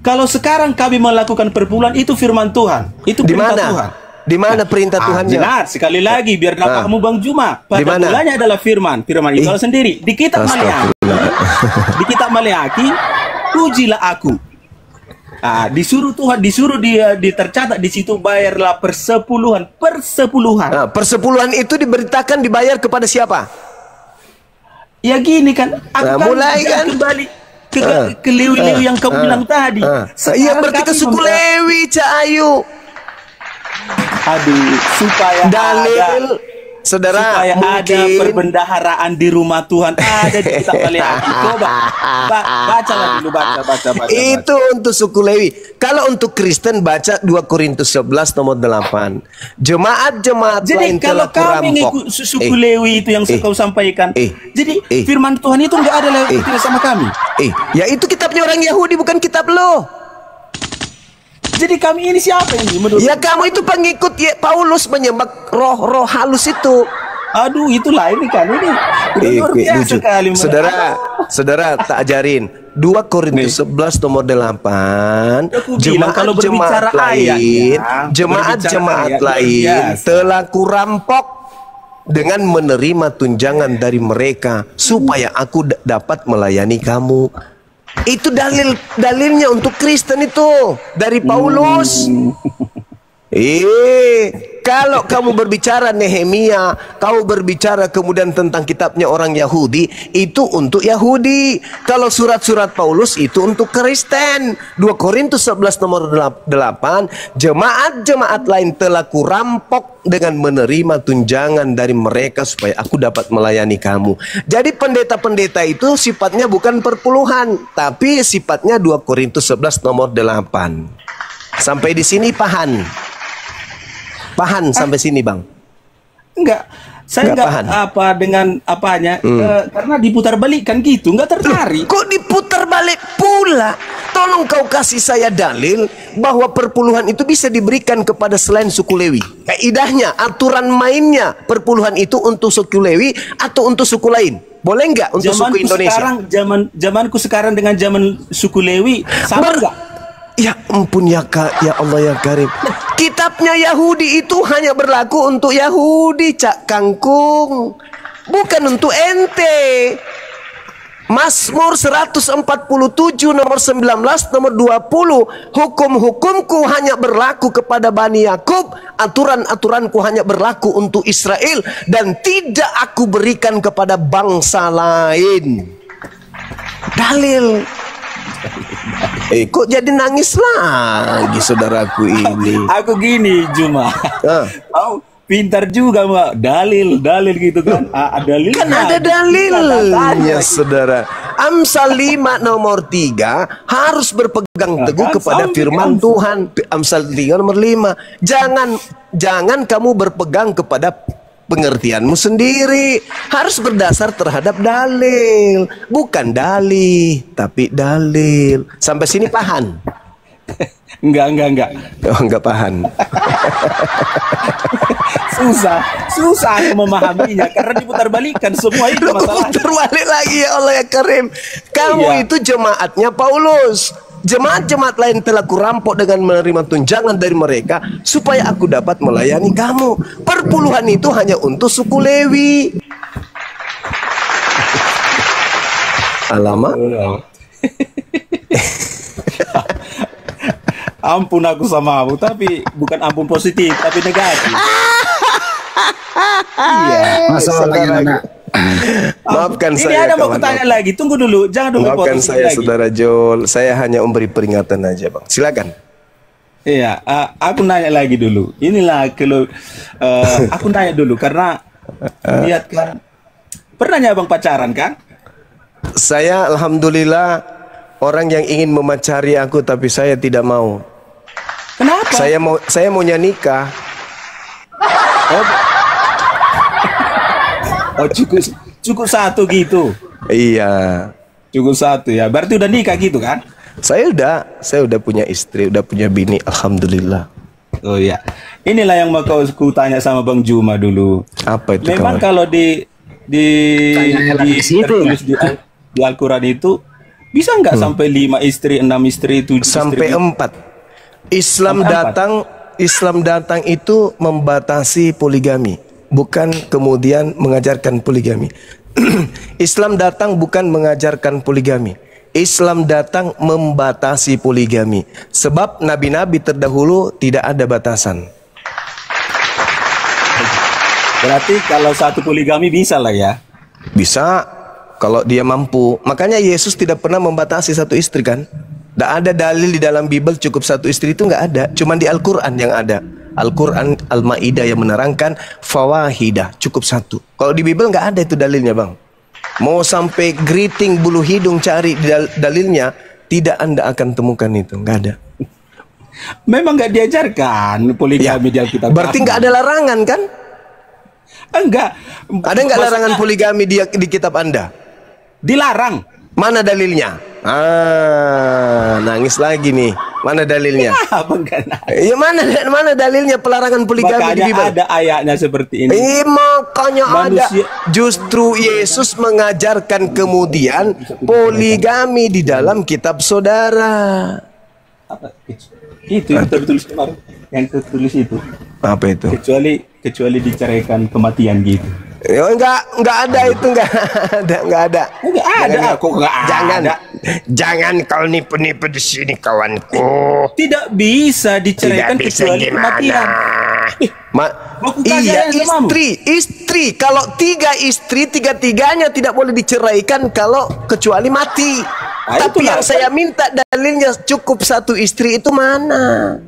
Kalau sekarang kami melakukan perpuluhan, itu firman Tuhan. Itu perintah Tuhan. Di mana perintah Tuhannya? Jelas, sekali lagi biar dapatmu Bang Juma. Pada mulanya adalah firman. Firman itu adalah sendiri. Di kitab Maleaki. Di kitab Maleaki, ujilah aku. Disuruh Tuhan, disuruh dia tercatat di situ, bayarlah persepuluhan. Persepuluhan itu diberitakan dibayar kepada siapa? Ya gini kan, aku mulai kan kembali ke Lewi-Lewi yang kamu bilang tadi. Iya, berarti ke suku Lewi, Cak Ayu. Aduh, supaya dalil saudara, supaya ada perbendaharaan di rumah Tuhan, ada di kitab Maleaki. Coba bacalah dulu, baca. Itu untuk suku Lewi. Kalau untuk Kristen baca 2 Korintus 11 nomor 8. Jemaat-jemaat lain telah kurampok. Jadi kalau kami ngikut suku Lewi itu yang kau sampaikan, jadi firman Tuhan itu enggak ada lagi sama kami. Ya itu kitabnya orang Yahudi, bukan kitab lo. Jadi kami ini siapa ini menurut? Ya kamu itu pengikut Paulus menyembah roh-roh halus itu. Aduh, itulah ini kan ini. Luar biasa sekali. Saudara tak ajarin 2 Korintus 11 nomor 8. Jemaat-jemaat lain telah kurampok dengan menerima tunjangan dari mereka supaya aku dapat melayani kamu. Itu dalilnya untuk Kristen itu dari Paulus. Kalau kamu berbicara Nehemia, kau berbicara kemudian tentang kitabnya orang Yahudi, itu untuk Yahudi. Kalau surat-surat Paulus itu untuk Kristen. 2 Korintus 11 nomor 8, jemaat-jemaat lain telah kurampok dengan menerima tunjangan dari mereka supaya aku dapat melayani kamu. Jadi pendeta-pendeta itu sifatnya bukan perpuluhan, tapi sifatnya 2 Korintus 11 nomor 8. Sampai di sini paham sampai sini, Bang? Enggak. Saya enggak apa dengan apanya, karena diputar balik kan gitu, enggak tertarik. Kok diputar balik pula? Tolong kau kasih saya dalil bahwa perpuluhan itu bisa diberikan kepada selain suku Lewi. Kaidahnya, aturan mainnya, perpuluhan itu untuk suku Lewi atau untuk suku lain? Boleh enggak untuk suku Indonesia? Zamanku sekarang dengan zaman suku Lewi sama enggak? Ya ampun ya Allah ya Karim. Kitabnya Yahudi itu hanya berlaku untuk Yahudi, Cak Kangkung, bukan untuk ente. Mazmur 147 nomor 19 nomor 20, hukum-hukumku hanya berlaku kepada Bani Yakub, aturan-aturanku hanya berlaku untuk Israel, dan tidak aku berikan kepada bangsa lain. Dalil. Kok jadi nangis lagi saudaraku ini? Aku gini Juma. Kau pintar juga Mbak. Dalil gitu kan. Ada dalilnya saudara. Amsal 5 nomor 3 harus berpegang teguh kepada firman Tuhan. Amsal 3 nomor 5. Jangan kamu berpegang kepada Pengertianmu sendiri harus berdasar terhadap dalil, bukan dalih, tapi dalil. Sampai sini paham? Enggak. Oh, enggak paham. susah memahaminya karena diputar balikan semua itu masalahnya. Putar balik lagi, ya Allah ya Karim. Kamu itu jemaatnya Paulus. Jemaat-jemaat lain telah kurampok dengan menerima tunjangan dari mereka supaya aku dapat melayani kamu. Perpuluhan itu hanya untuk suku Lewi. Alamak. Ampun aku samamu, tapi bukan ampun positif, tapi negatif. Iya. Masalah anak. Maafkan ini saya. Ini ada mau bertanya lagi. Tunggu dulu, jangan dulu. Maafkan saya lagi. Saudara Jol. Saya hanya memberi peringatan aja, Bang. Silakan. Iya, aku nanya lagi dulu. Inilah kalau aku nanya dulu karena lihat kan. Pernah nggak Bang pacaran kan? Saya alhamdulillah orang yang ingin memacari aku, tapi saya tidak mau. Kenapa? Saya maunya nikah. Oh cukup satu gitu. Iya. Cukup satu ya. Berarti udah nikah gitu kan? Saya udah punya istri, udah punya bini, alhamdulillah. Oh ya. Inilah yang mau ku tanya sama Bang Juma dulu. Apa itu? Memang kawan? kalau tertulis di Al-Quran itu bisa nggak sampai 5 istri, 6 istri, 7 sampai istri? 4. Islam datang itu membatasi poligami, bukan kemudian mengajarkan poligami. Islam datang bukan mengajarkan poligami. Islam datang membatasi poligami. Sebab nabi-nabi terdahulu tidak ada batasan. Berarti kalau satu poligami bisa lah ya? Bisa kalau dia mampu. Makanya Yesus tidak pernah membatasi satu istri kan? Tidak ada dalil di dalam Bible cukup satu istri, itu nggak ada. Cuman di Al-Quran yang ada. Al-Quran Al-Ma'idah yang menerangkan fawahidah, cukup satu. Kalau di Bible nggak ada itu dalilnya, Bang. Mau sampai geriting bulu hidung cari di dalilnya, tidak Anda akan temukan itu, nggak ada. Memang nggak diajarkan poligami di Alkitab. Berarti nggak ada larangan kan? Enggak. Ada nggak larangan poligami di kitab Anda? Dilarang. Mana dalilnya? Nangis lagi nih. Mana dalilnya? Ya, mana dalilnya pelarangan poligami di Bible? Ada ayatnya seperti ini. Makanya ada. Justru Yesus mengajarkan kemudian poligami di dalam kitab Saudara. Apa? Itu yang tertulis kemarin. Yang tertulis itu. Apa itu? Kecuali diceraikan kematian gitu. Ya, enggak ada itu, enggak ada. Enggak ada. Kok enggak ada? Jangan kau nipu-nipu di sini, kawanku. Tidak bisa diceraikan kecuali kematian. Iya, istri. Kalau 3 istri, 3-tiganya tidak boleh diceraikan kalau kecuali mati. Tapi yang saya minta dalilnya cukup satu istri itu mana?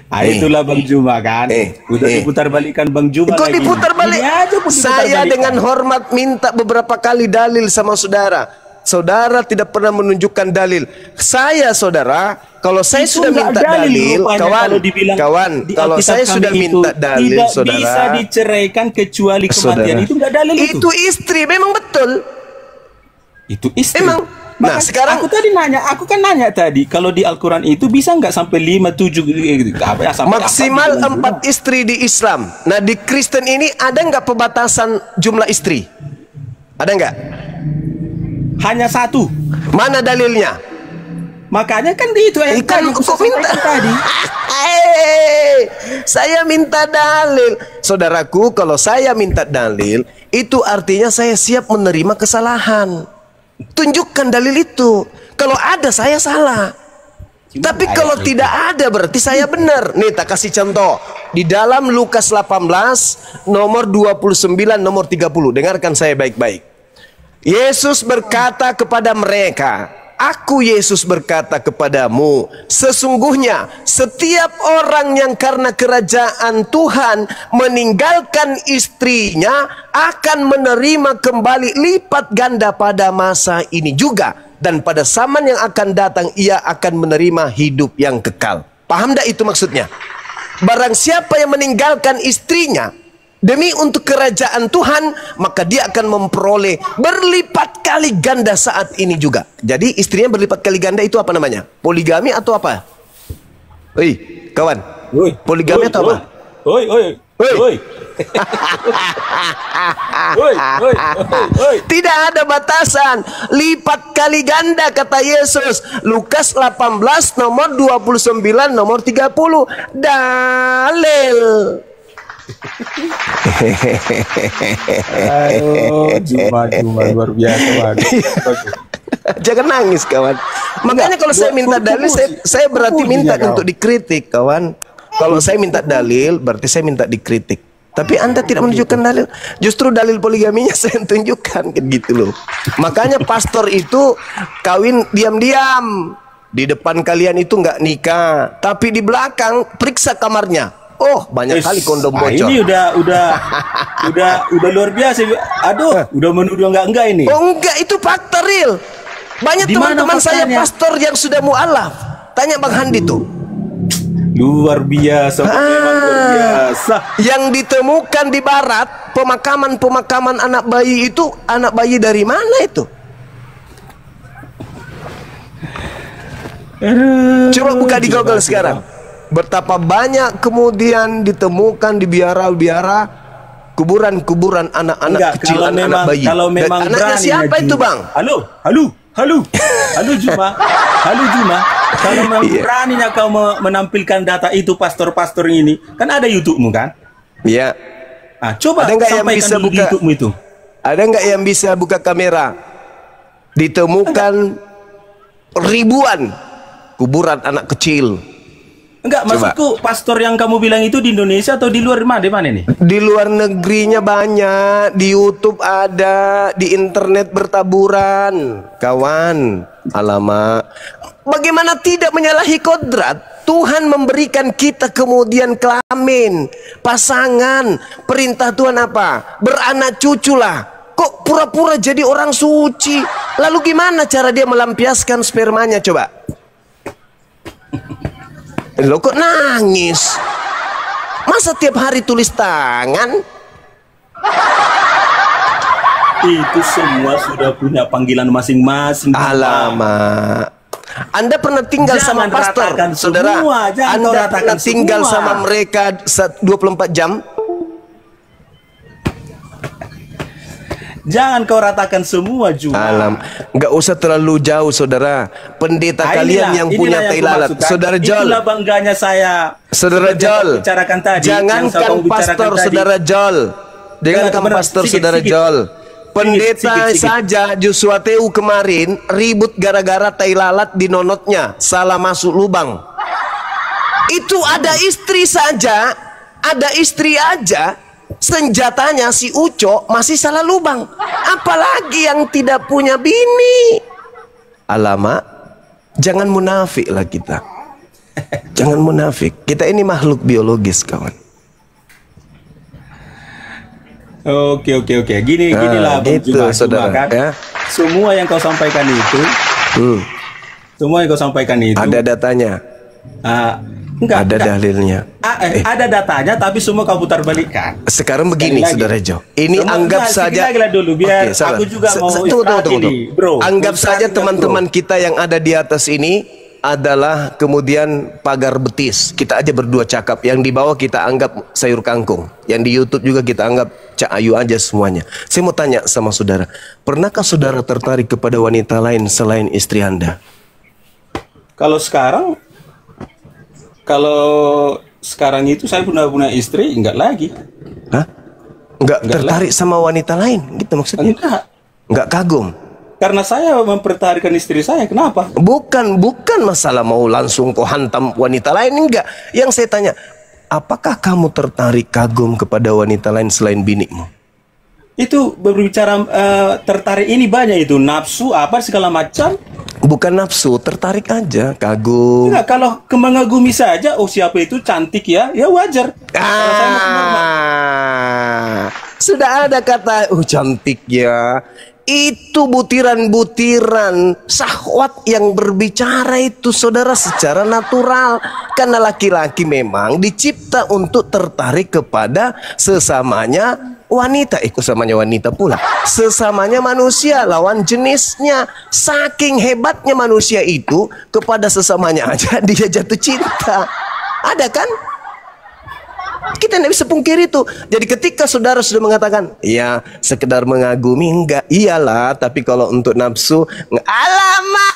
Itulah Bang Juma kan. Udah diputar balikan Bang Juma kok lagi. Diputar balik? Saya dengan hormat minta beberapa kali dalil sama saudara. Saudara tidak pernah menunjukkan dalil. Saudara, kalau saya sudah minta dalil, kawan, kalau saya sudah minta dalil, tidak saudara, bisa diceraikan kecuali kematian. Itu enggak dalil itu. Itu istri, memang betul. Itu istri. Emang. Nah, sekarang aku kan nanya tadi, kalau di Al-Quran itu bisa nggak sampai 5, 7 gitu? Maksimal 4 istri di Islam. Nah, di Kristen ini ada nggak pembatasan jumlah istri? Ada nggak? Hanya 1. Mana dalilnya? Makanya kan itu yang kok minta tadi. Saya minta dalil. Saudaraku, kalau saya minta dalil, itu artinya saya siap menerima kesalahan. Tunjukkan dalil itu. Kalau ada saya salah. Tapi kalau tidak ada berarti saya benar. Nih, tak kasih contoh. Di dalam Lukas 18 nomor 29 nomor 30. Dengarkan saya baik-baik. Yesus berkata kepada mereka, Aku Yesus berkata kepadamu, sesungguhnya setiap orang yang karena kerajaan Tuhan meninggalkan istrinya akan menerima kembali lipat ganda pada masa ini juga. Dan pada zaman yang akan datang ia akan menerima hidup yang kekal. Paham tidak itu maksudnya? barang siapa yang meninggalkan istrinya demi untuk kerajaan Tuhan, maka dia akan memperoleh berlipat kali ganda saat ini juga. Jadi istrinya berlipat kali ganda itu apa namanya? Poligami atau apa? Oi, kawan. Poligami atau apa? Tidak ada batasan, lipat kali ganda kata Yesus. Lukas 18 nomor 29 nomor 30. Dalil. Juma luar biasa. Jangan nangis kawan. Makanya kalau saya minta dalil, saya berarti minta untuk dikritik kawan. Kalau saya minta dalil, berarti saya minta dikritik. Tapi Anda tidak menunjukkan dalil. Justru dalil poligaminya saya tunjukkan, gitu loh. Makanya pastor itu kawin diam-diam. Di depan kalian itu nggak nikah, tapi di belakang periksa kamarnya. Oh, banyak kali kondom bocor. Ini udah luar biasa. Aduh, udah menuduh enggak ini. Oh enggak, itu fakta real. Banyak teman-teman saya pastor yang sudah mualaf. Tanya Bang Handi tuh. Luar biasa, memang luar biasa. Yang ditemukan di barat, pemakaman anak bayi itu, anak bayi dari mana itu? Coba buka di Google sekarang. Betapa banyak kemudian ditemukan di biara-biara kuburan-kuburan anak-anak kecil, anak bayi. Kalau memang anaknya siapa itu, Bang? Halo Juma. Kalau memang beraninya kau menampilkan data itu, pastor-pastor ini, kan ada YouTube-mu kan? Iya. Nah, coba ada nggak yang bisa buka YouTube-mu itu? Ada nggak yang bisa buka kamera? Ditemukan ribuan kuburan anak kecil. Enggak, maksudku pastor yang kamu bilang itu di Indonesia atau di luar mana? Di mana nih? Di luar negerinya banyak, di YouTube ada, di internet bertaburan, kawan. Alamak, bagaimana tidak menyalahi kodrat? Tuhan memberikan kita kemudian kelamin, pasangan. Perintah Tuhan apa? Beranak cuculah. Kok pura-pura jadi orang suci? Lalu gimana cara dia melampiaskan spermanya coba? Lo kok nangis? Masa tiap hari tulis tangan? Itu semua sudah punya panggilan masing-masing. Alamak. Anda pernah tinggal sama pastor, saudara? Anda pernah tinggal sama mereka 24 jam? Jangan kau ratakan semua juga. Nggak usah terlalu jauh, saudara. Pendeta kalian yang punya tai lalat, saudara Jol. Itulah bangganya saya. Saudara Jol. Jangankan pastor, saudara Jol. Jangankan pastor, saudara Jol. Pendeta saja Joshua Teu kemarin ribut gara-gara tai lalat di nonotnya, salah masuk lubang. Itu ada istri saja, ada istri aja. Senjatanya si Uco masih salah lubang, apalagi yang tidak punya bini. Alamak, jangan munafik lah kita. Jangan munafik. Kita ini makhluk biologis, kawan. Oke. Ginilah gitu, saudara. Kan? Ya? Semua yang kau sampaikan itu, ada datanya. Ada dalilnya. Ada datanya, tapi semua kau putar balikkan. Sekarang begini, saudara Jo. Ini anggap saja dulu, biar aku juga mau tunggu. Bro, anggap saja teman-teman kita yang ada di atas ini adalah kemudian pagar betis. Kita aja berdua cakap. Yang di bawah kita anggap sayur kangkung. Yang di YouTube juga kita anggap Cak Ayu aja semuanya. Saya mau tanya sama saudara, pernahkah saudara tertarik kepada wanita lain selain istri Anda? Kalau sekarang itu saya punya istri, enggak lagi. Hah? Enggak tertarik lagi sama wanita lain gitu maksudnya? Enggak kagum. Karena saya mempertahankan istri saya, kenapa? Bukan masalah mau langsung kau hantam wanita lain, enggak. Yang saya tanya, apakah kamu tertarik kagum kepada wanita lain selain binimu? Itu berbicara tertarik ini banyak itu, nafsu apa segala macam. Bukan nafsu, tertarik aja, kagum. Enggak, kalau mengagumi saja, oh siapa itu cantik ya wajar. Sudah ada kata, cantik ya. Itu butiran-butiran syahwat yang berbicara itu, saudara, secara natural. Karena laki-laki memang dicipta untuk tertarik kepada sesamanya wanita. Sesamanya wanita pula, sesamanya manusia, lawan jenisnya. Saking hebatnya manusia itu, kepada sesamanya aja dia jatuh cinta. Ada kan? Kita tidak bisa pungkiri itu. Jadi ketika saudara sudah mengatakan, ya sekedar mengagumi, enggak, iyalah, tapi kalau untuk nafsu, alamak.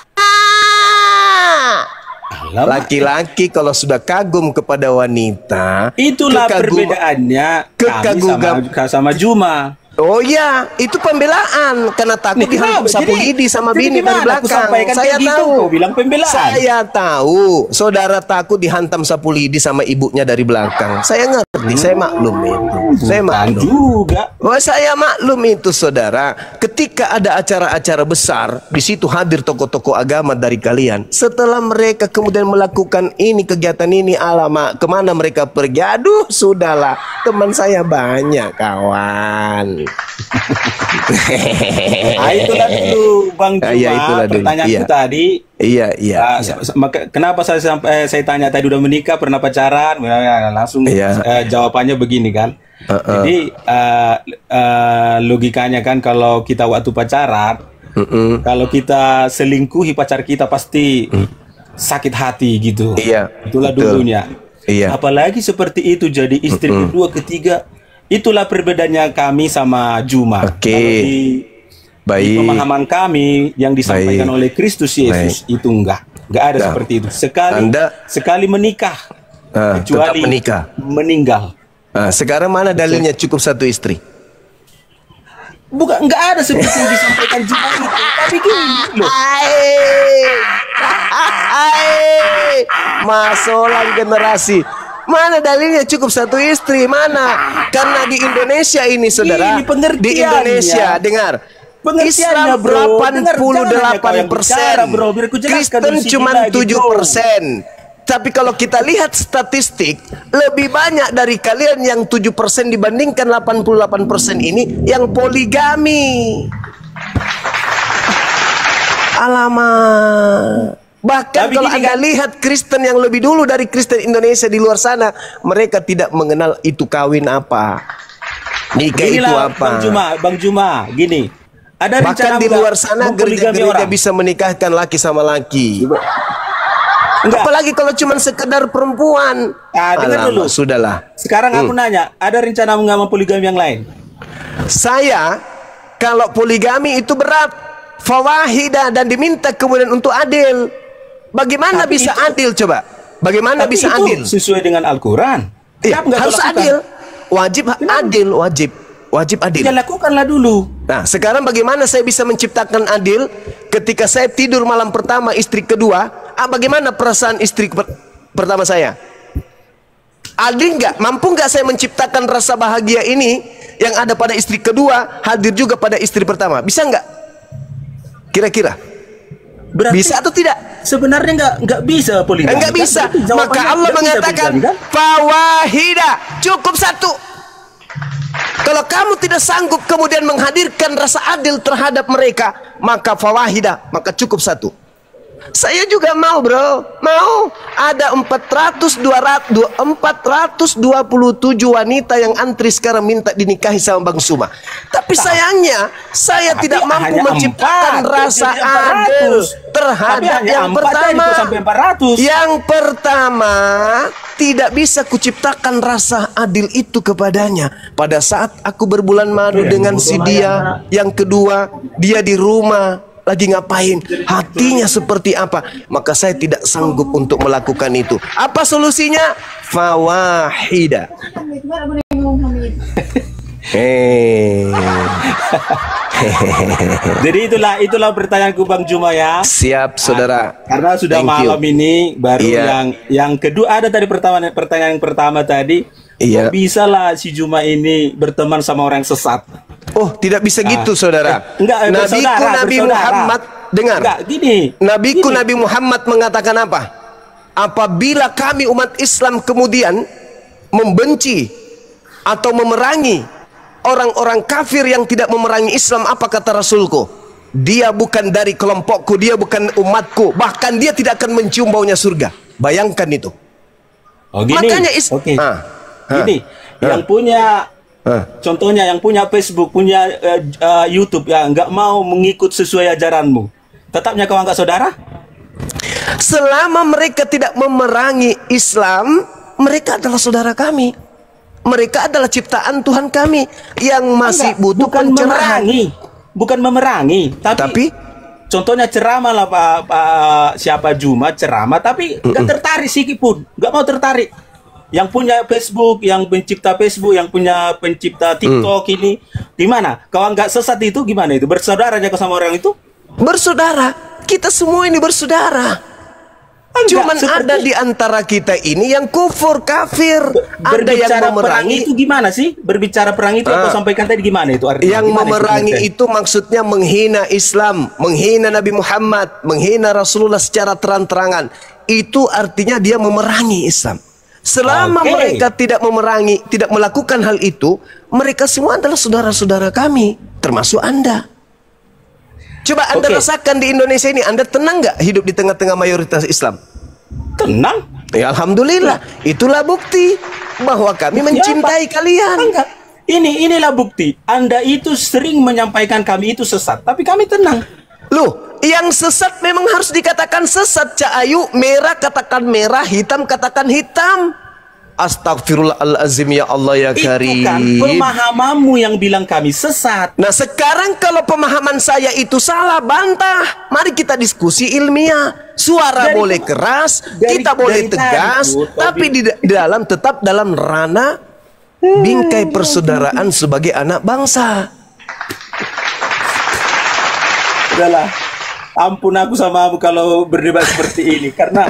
Laki-laki kalau sudah kagum kepada wanita, itulah perbedaannya kami sama Juma. Oh iya, itu pembelaan karena takut dihantam sapu lidi sama bini dari belakang. Saya tahu. Bilang pembelaan. Saya tahu, saudara takut dihantam sapu lidi sama ibunya dari belakang. Saya ngerti, saya maklum itu. Saya maklum juga. Oh, saya maklum itu, saudara. Ketika ada acara-acara besar, di situ hadir tokoh-tokoh agama dari kalian. Setelah mereka kemudian melakukan ini, kegiatan ini, alamak, kemana mereka pergi? Aduh, sudahlah, teman saya banyak, kawan. Itulah dulu Bang Juma, pertanyaanku tadi. Iya. Kenapa saya tanya tadi udah menikah, pernah pacaran? Langsung jawabannya begini kan. Jadi logikanya kan, kalau kita waktu pacaran, kalau kita selingkuhi pacar kita pasti sakit hati gitu. Itulah dulunya. Apalagi seperti itu jadi istri kedua, ketiga. Itulah perbedaannya kami sama Juma. Di pemahaman kami yang disampaikan oleh Kristus Yesus itu enggak ada seperti itu. Sekali menikah, kecuali meninggal. Sekarang mana dalilnya cukup satu istri? Bukan, enggak ada seperti yang disampaikan Juma itu. Tapi gini loh. Masolang generasi. Mana dalilnya cukup satu istri? Mana? Karena di Indonesia ini, saudara, di Indonesia, dengar, Islam 88%, Kristen cuma 7%. Tapi kalau kita lihat statistik, lebih banyak dari kalian yang 7% dibandingkan 88% ini yang poligami. Alamak. Bahkan kalau Anda lihat Kristen yang lebih dulu dari Kristen Indonesia di luar sana, mereka tidak mengenal itu kawin apa, nikah itu apa. Bang Juma, gini. Ada bahkan di luar sana gereja-gereja bisa menikahkan laki sama laki. Apalagi kalau cuma sekedar perempuan. Dengar dulu. Sudahlah. Sekarang aku nanya, ada rencana mengambil poligami yang lain? Saya, kalau poligami itu berat, fawahidah, dan diminta kemudian untuk adil. Bagaimana bisa adil coba? Bagaimana bisa adil? Sesuai dengan Al-Quran. Harus adil. Wajib adil, wajib adil. Ya lakukanlah dulu. Nah, sekarang bagaimana saya bisa menciptakan adil ketika saya tidur malam pertama istri kedua? Bagaimana perasaan istri pertama saya? Adil nggak? Mampu nggak saya menciptakan rasa bahagia ini yang ada pada istri kedua hadir juga pada istri pertama? Bisa nggak? Kira-kira? Bisa atau tidak? Sebenarnya nggak bisa poligami. Nggak bisa. Maka Allah mengatakan fawahida, cukup satu. Kalau kamu tidak sanggup kemudian menghadirkan rasa adil terhadap mereka, maka fawahida, maka cukup satu. Saya juga mau, bro. Mau. Ada 427 wanita yang antri sekarang minta dinikahi sama Bang Suma. Tapi sayangnya saya tidak mampu menciptakan rasa adil terhadap yang pertama. Yang pertama, tidak bisa kuciptakan rasa adil itu kepadanya pada saat aku berbulan madu dengan si dia. Yang kedua, dia di rumah lagi ngapain, hatinya seperti apa, maka saya tidak sanggup untuk melakukan itu. Apa solusinya? Fawahida. Jadi itulah pertanyaanku Bang Juma ya. Siap, saudara. Karena sudah malam ini baru yang kedua. Ada tadi pertanyaan yang pertama tadi. Bisa lah si Juma ini berteman sama orang sesat. Oh, tidak bisa gitu, saudara. Nabi Muhammad, dengar. Nabi Muhammad mengatakan apa? Apabila kami umat Islam kemudian membenci atau memerangi orang-orang kafir yang tidak memerangi Islam, apa kata Rasulku? Dia bukan dari kelompokku, dia bukan umatku, bahkan dia tidak akan mencium baunya surga. Bayangkan itu. Oh gini. Makanya gini, yang punya contohnya yang punya Facebook, punya YouTube ya, nggak mau mengikut sesuai ajaranmu, tetapnya kau anggap saudara? Selama mereka tidak memerangi Islam, mereka adalah saudara kami. Mereka adalah ciptaan Tuhan kami yang masih butuh pencerahan. Bukan memerangi, tapi contohnya ceramah lah Pak siapa Juma ceramah, tapi nggak tertarik sedikit pun, nggak mau tertarik. Yang punya Facebook, yang pencipta Facebook, yang punya pencipta TikTok ini, gimana? Kau nggak sesat itu gimana itu? Bersaudara aja sama orang itu? Bersaudara, kita semua ini bersaudara. Cuman ada di antara kita ini yang kufur, kafir. Ada yang memerangi. Itu gimana sih? Berbicara perang itu yang kau sampaikan tadi gimana itu artinya? Yang memerangi itu maksudnya menghina Islam, menghina Nabi Muhammad, menghina Rasulullah secara terang-terangan. Itu artinya dia memerangi Islam. Selama mereka tidak memerangi, tidak melakukan hal itu, mereka semua adalah saudara-saudara kami, termasuk Anda. Coba Anda rasakan di Indonesia ini, Anda tenang nggak hidup di tengah-tengah mayoritas Islam? Tenang. Ya Alhamdulillah. Itulah bukti bahwa kami mencintai kalian. Enggak. Inilah bukti. Anda itu sering menyampaikan kami itu sesat, tapi kami tenang. Loh, yang sesat memang harus dikatakan sesat. Cak Ayu, merah katakan merah, hitam katakan hitam. Astagfirullahalazim, ya Allah ya Karim. Itu kan pemahamanmu yang bilang kami sesat. Nah sekarang kalau pemahaman saya itu salah, bantah. Mari kita diskusi ilmiah. Suara boleh keras, kita boleh tegas, tapi di dalam tetap dalam ranah bingkai persaudaraan sebagai anak bangsa. Udahlah, ampun aku sama kamu kalau berdebat seperti ini, karena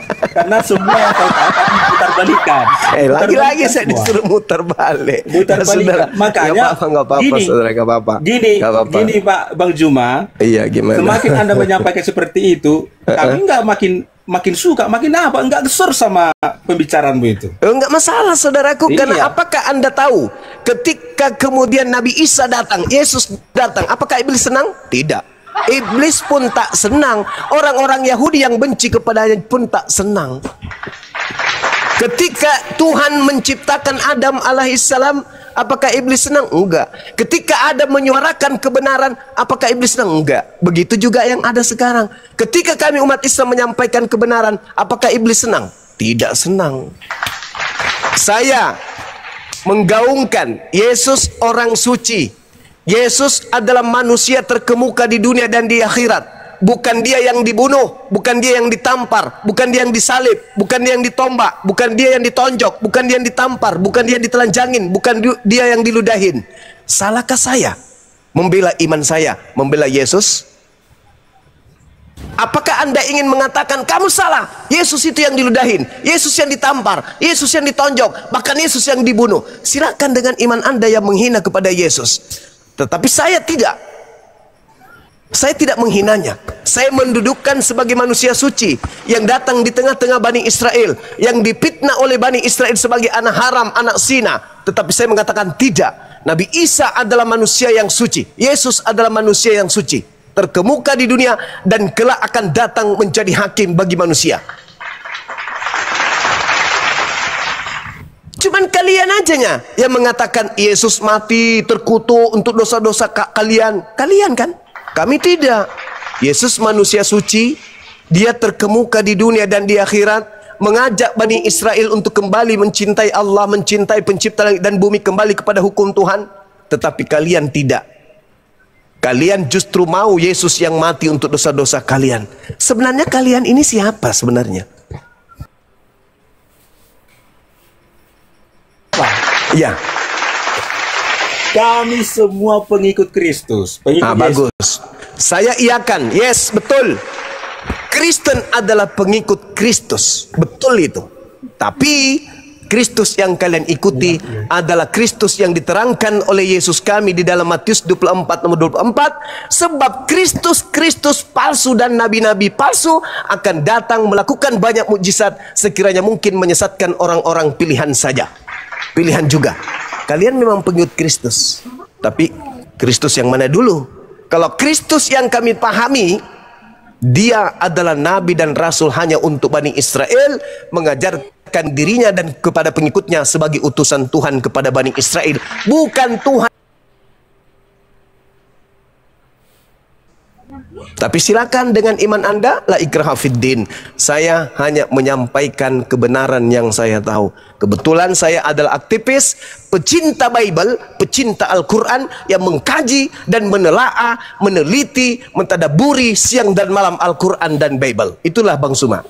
semua yang kau katakan putar balikan. Lagi-lagi saya disuruh mutar balik. Mutar balikan. Makanya nggak apa-apa, saudara, nggak apa-apa. Gini Pak Bang Juma. Iya, gimana? Semakin Anda menyampaikan seperti itu, kami nggak makin suka, makin apa? Nggak gesor sama pembicaraanmu itu. Nggak masalah, saudaraku. Karena apakah Anda tahu ketika kemudian Nabi Isa datang, Yesus datang, apakah iblis senang? Tidak. Iblis pun tak senang. Orang-orang Yahudi yang benci kepadanya pun tak senang. Ketika Tuhan menciptakan Adam alaihissalam, apakah iblis senang? Enggak. Ketika Adam menyuarakan kebenaran, apakah iblis senang? Enggak. Begitu juga yang ada sekarang. Ketika kami umat Islam menyampaikan kebenaran, apakah iblis senang? Tidak senang. Saya menggaungkan Yesus orang suci. Yesus adalah manusia terkemuka di dunia dan di akhirat. Bukan dia yang dibunuh, bukan dia yang ditampar, bukan dia yang disalib, bukan dia yang ditombak, bukan dia yang ditonjok, bukan dia yang ditampar, bukan dia yang ditelanjangin, bukan dia yang diludahin. Salahkah saya membela iman saya, membela Yesus? Apakah Anda ingin mengatakan kamu salah? Yesus itu yang diludahin, Yesus yang ditampar, Yesus yang ditonjok, bahkan Yesus yang dibunuh. Silakan dengan iman Anda yang menghina kepada Yesus. Tetapi saya tidak. Saya tidak menghinanya. Saya mendudukkan sebagai manusia suci yang datang di tengah-tengah Bani Israel, yang dipitnah oleh Bani Israel sebagai anak haram, anak zina. Tetapi saya mengatakan tidak. Nabi Isa adalah manusia yang suci. Yesus adalah manusia yang suci, terkemuka di dunia dan kelak akan datang menjadi hakim bagi manusia. Cuman kalian ajanya yang mengatakan Yesus mati terkutuk untuk dosa-dosa kalian. Kalian kan? Kami tidak. Yesus manusia suci, dia terkemuka di dunia dan di akhirat, mengajak Bani Israel untuk kembali mencintai Allah, mencintai pencipta langit dan bumi, kembali kepada hukum Tuhan. Tetapi kalian tidak. Kalian justru mau Yesus yang mati untuk dosa-dosa kalian. Sebenarnya kalian ini siapa sebenarnya? Ya. Kami semua pengikut Kristus. Bagus. Saya iakan. Yes, betul. Kristen adalah pengikut Kristus. Betul itu. Tapi Kristus yang kalian ikuti adalah Kristus yang diterangkan oleh Yesus kami di dalam Matius 24 nomor 24. Sebab Kristus palsu dan nabi-nabi palsu akan datang melakukan banyak mukjizat sekiranya mungkin menyesatkan orang-orang pilihan saja. Pilihan juga. Kalian memang pengikut Kristus. Tapi Kristus yang mana dulu? Kalau Kristus yang kami pahami, dia adalah nabi dan rasul hanya untuk Bani Israel, mengajarkan dirinya dan kepada pengikutnya sebagai utusan Tuhan kepada Bani Israel, bukan Tuhan. Tapi silakan dengan iman Anda, la ikraha fiddin. Saya hanya menyampaikan kebenaran yang saya tahu. Kebetulan saya adalah aktivis, pecinta Bible, pecinta Al-Quran yang mengkaji dan menelaah, meneliti, mentadaburi siang dan malam Al-Quran dan Bible. Itulah Bang Suma.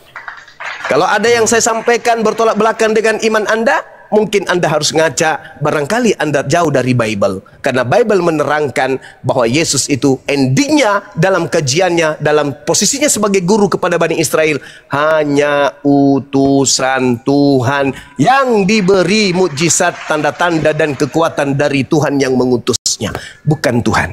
Kalau ada yang saya sampaikan bertolak belakang dengan iman Anda, mungkin Anda harus ngaca, barangkali Anda jauh dari Bible. Karena Bible menerangkan bahwa Yesus itu endingnya dalam kajiannya, dalam posisinya sebagai guru kepada Bani Israel, hanya utusan Tuhan yang diberi mukjizat, tanda-tanda dan kekuatan dari Tuhan yang mengutusnya, bukan Tuhan.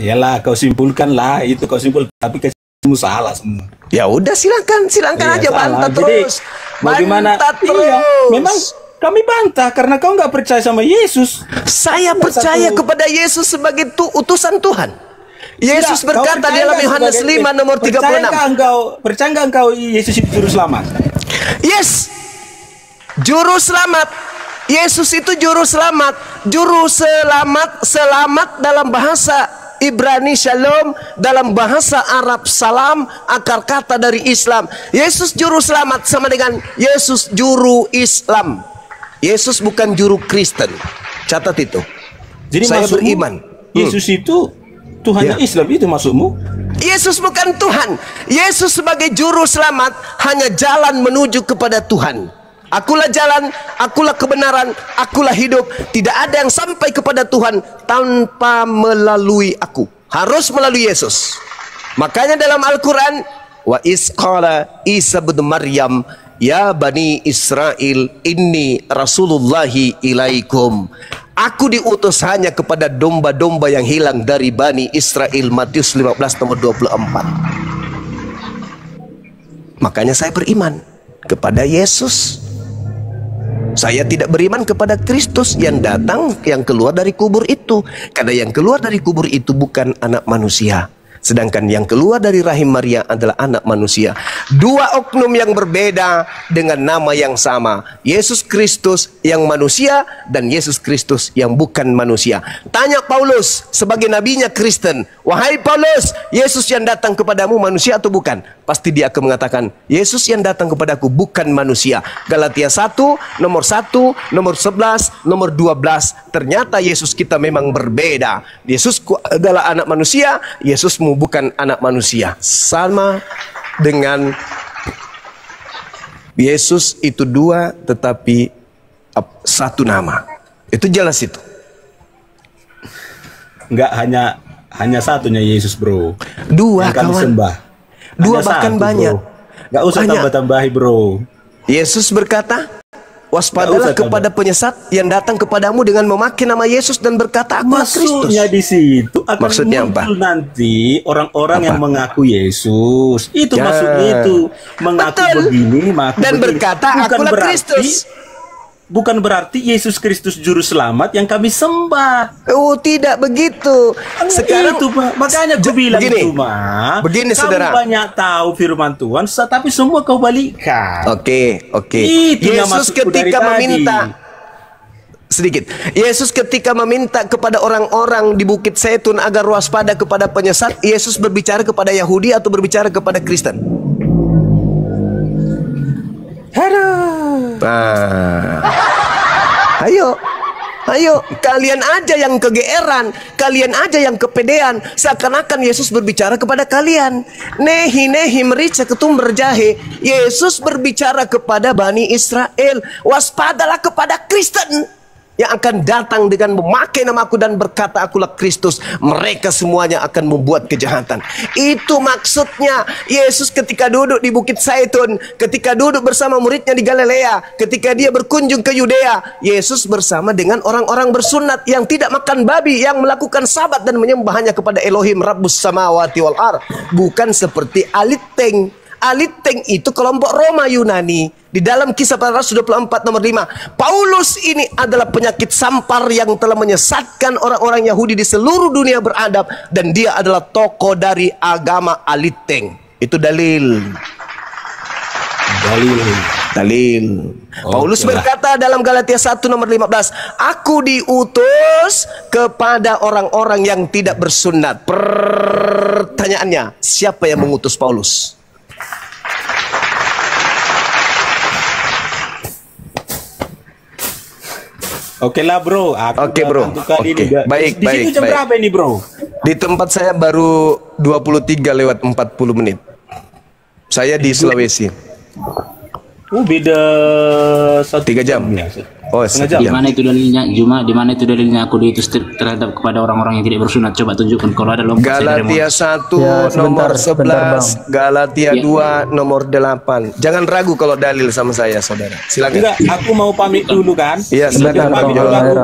Iyalah, kau simpulkanlah, itu kau simpul, tapi kamu salah semua. Ya udah, silakan Iya, aja bantah terus. Bagaimana? Bantah terus. Iya, memang kami bantah karena kau nggak percaya sama Yesus. Saya percaya kepada Yesus sebagai utusan Tuhan. Yesus berkata dalam Yohanes 5 nomor 36. Percaya nggak engkau Yesus itu juru selamat? Yes, juru selamat. Yesus itu juru selamat. Juru selamat, selamat dalam bahasa Ibrani shalom, dalam bahasa Arab salam, akar kata dari Islam. Yesus juru selamat sama dengan Yesus juru Islam. Yesus bukan juru Kristen. Catat itu. Jadi saya beriman Yesus itu Tuhannya Islam, itu maksudmu? Yesus bukan Tuhan. Yesus sebagai juru selamat hanya jalan menuju kepada Tuhan. Akulah jalan, akulah kebenaran, akulah hidup. Tidak ada yang sampai kepada Tuhan tanpa melalui aku. Harus melalui Yesus. Makanya dalam Al-Quran, wa isqala Isa bin Maryam, ya Bani Israel, inni rasulullahi ilaikum. Aku diutus hanya kepada domba-domba yang hilang dari Bani Israel. Matius 15 nomor 24. Makanya saya beriman kepada Yesus. Saya tidak beriman kepada Kristus yang datang, yang keluar dari kubur itu. Karena yang keluar dari kubur itu bukan anak manusia. Sedangkan yang keluar dari rahim Maria adalah anak manusia. Dua oknum yang berbeda dengan nama yang sama. Yesus Kristus yang manusia dan Yesus Kristus yang bukan manusia. Tanya Paulus sebagai nabinya Kristen, wahai Paulus, Yesus yang datang kepadamu manusia atau bukan? Pasti dia akan mengatakan, Yesus yang datang kepadaku bukan manusia. Galatia 1, nomor 1, nomor 11, nomor 12. Ternyata Yesus kita memang berbeda. Yesusku adalah anak manusia, Yesusmu bukan anak manusia. Sama dengan Yesus itu dua tetapi satu nama. Itu jelas itu. Enggak hanya satunya Yesus, bro. Dua yang kami kawan. Sembah. Dua hanya bahkan satu, banyak. Enggak usah tambah-tambahi, bro. Yesus berkata, waspadalah kepada penyesat yang datang kepadamu dengan memakai nama Yesus dan berkata, aku Kristus. Maksudnya di situ akan maksudnya muncul apa? nanti orang-orang yang mengaku Yesus. Itu Ya. maksudnya itu. Mengaku Betul. begini, mengaku Dan begini. berkata, akulah Kristus. Bukan berarti Yesus Kristus juru selamat yang kami sembah. Oh, tidak begitu. Sekarang itu, Pak. Makanya gue bilang begini, cuma begini, kamu saudara. banyak tahu firman Tuhan, tapi semua kau balikkan. Oke. Itu yang Yesus maksudku dari ketika tadi. meminta sedikit. Yesus ketika meminta kepada orang-orang di Bukit Zaitun agar waspada kepada penyesat, Yesus berbicara kepada Yahudi atau berbicara kepada Kristen? Ayo, kalian aja yang kegeeran, kalian aja yang kepedean, seakan-akan Yesus berbicara kepada kalian. Nehi merica ketum berjahe. Yesus berbicara kepada Bani Israel. Waspadalah kepada Kristen yang akan datang dengan memakai namaku dan berkata akulah Kristus. Mereka semuanya akan membuat kejahatan. Itu maksudnya. Yesus ketika duduk di Bukit Zaitun, ketika duduk bersama muridnya di Galilea, ketika dia berkunjung ke Yudea, Yesus bersama dengan orang-orang bersunat yang tidak makan babi, yang melakukan sabat dan menyembah hanya kepada Elohim Rabbus Samawati wal Ar. Bukan seperti Aliteng. Aliteng itu kelompok Roma Yunani. Di dalam Kisah Para Rasul 24 nomor 5, Paulus ini adalah penyakit sampar yang telah menyesatkan orang-orang Yahudi di seluruh dunia beradab, dan dia adalah tokoh dari agama Aliteng. Itu dalil. Paulus berkata dalam Galatia 1 nomor 15, aku diutus kepada orang-orang yang tidak bersunat. Pertanyaannya, siapa yang mengutus Paulus? Oke lah bro. Oke bro. Baik. Di sini jam berapa ini bro? Di tempat saya baru 23:40 menit. Saya di Sulawesi. Beda 3 jam. Oh, di mana itu dalilnya? Di mana itu dalilnya aku diutus terhadap kepada orang-orang yang tidak bersunat? Coba tunjukkan kalau ada lompat. Galatia 1 nomor 11, Galatia 2 nomor 8. Jangan ragu kalau dalil sama saya, saudara. Silakan. Enggak, aku mau pamit dulu kan? Iya, silakan.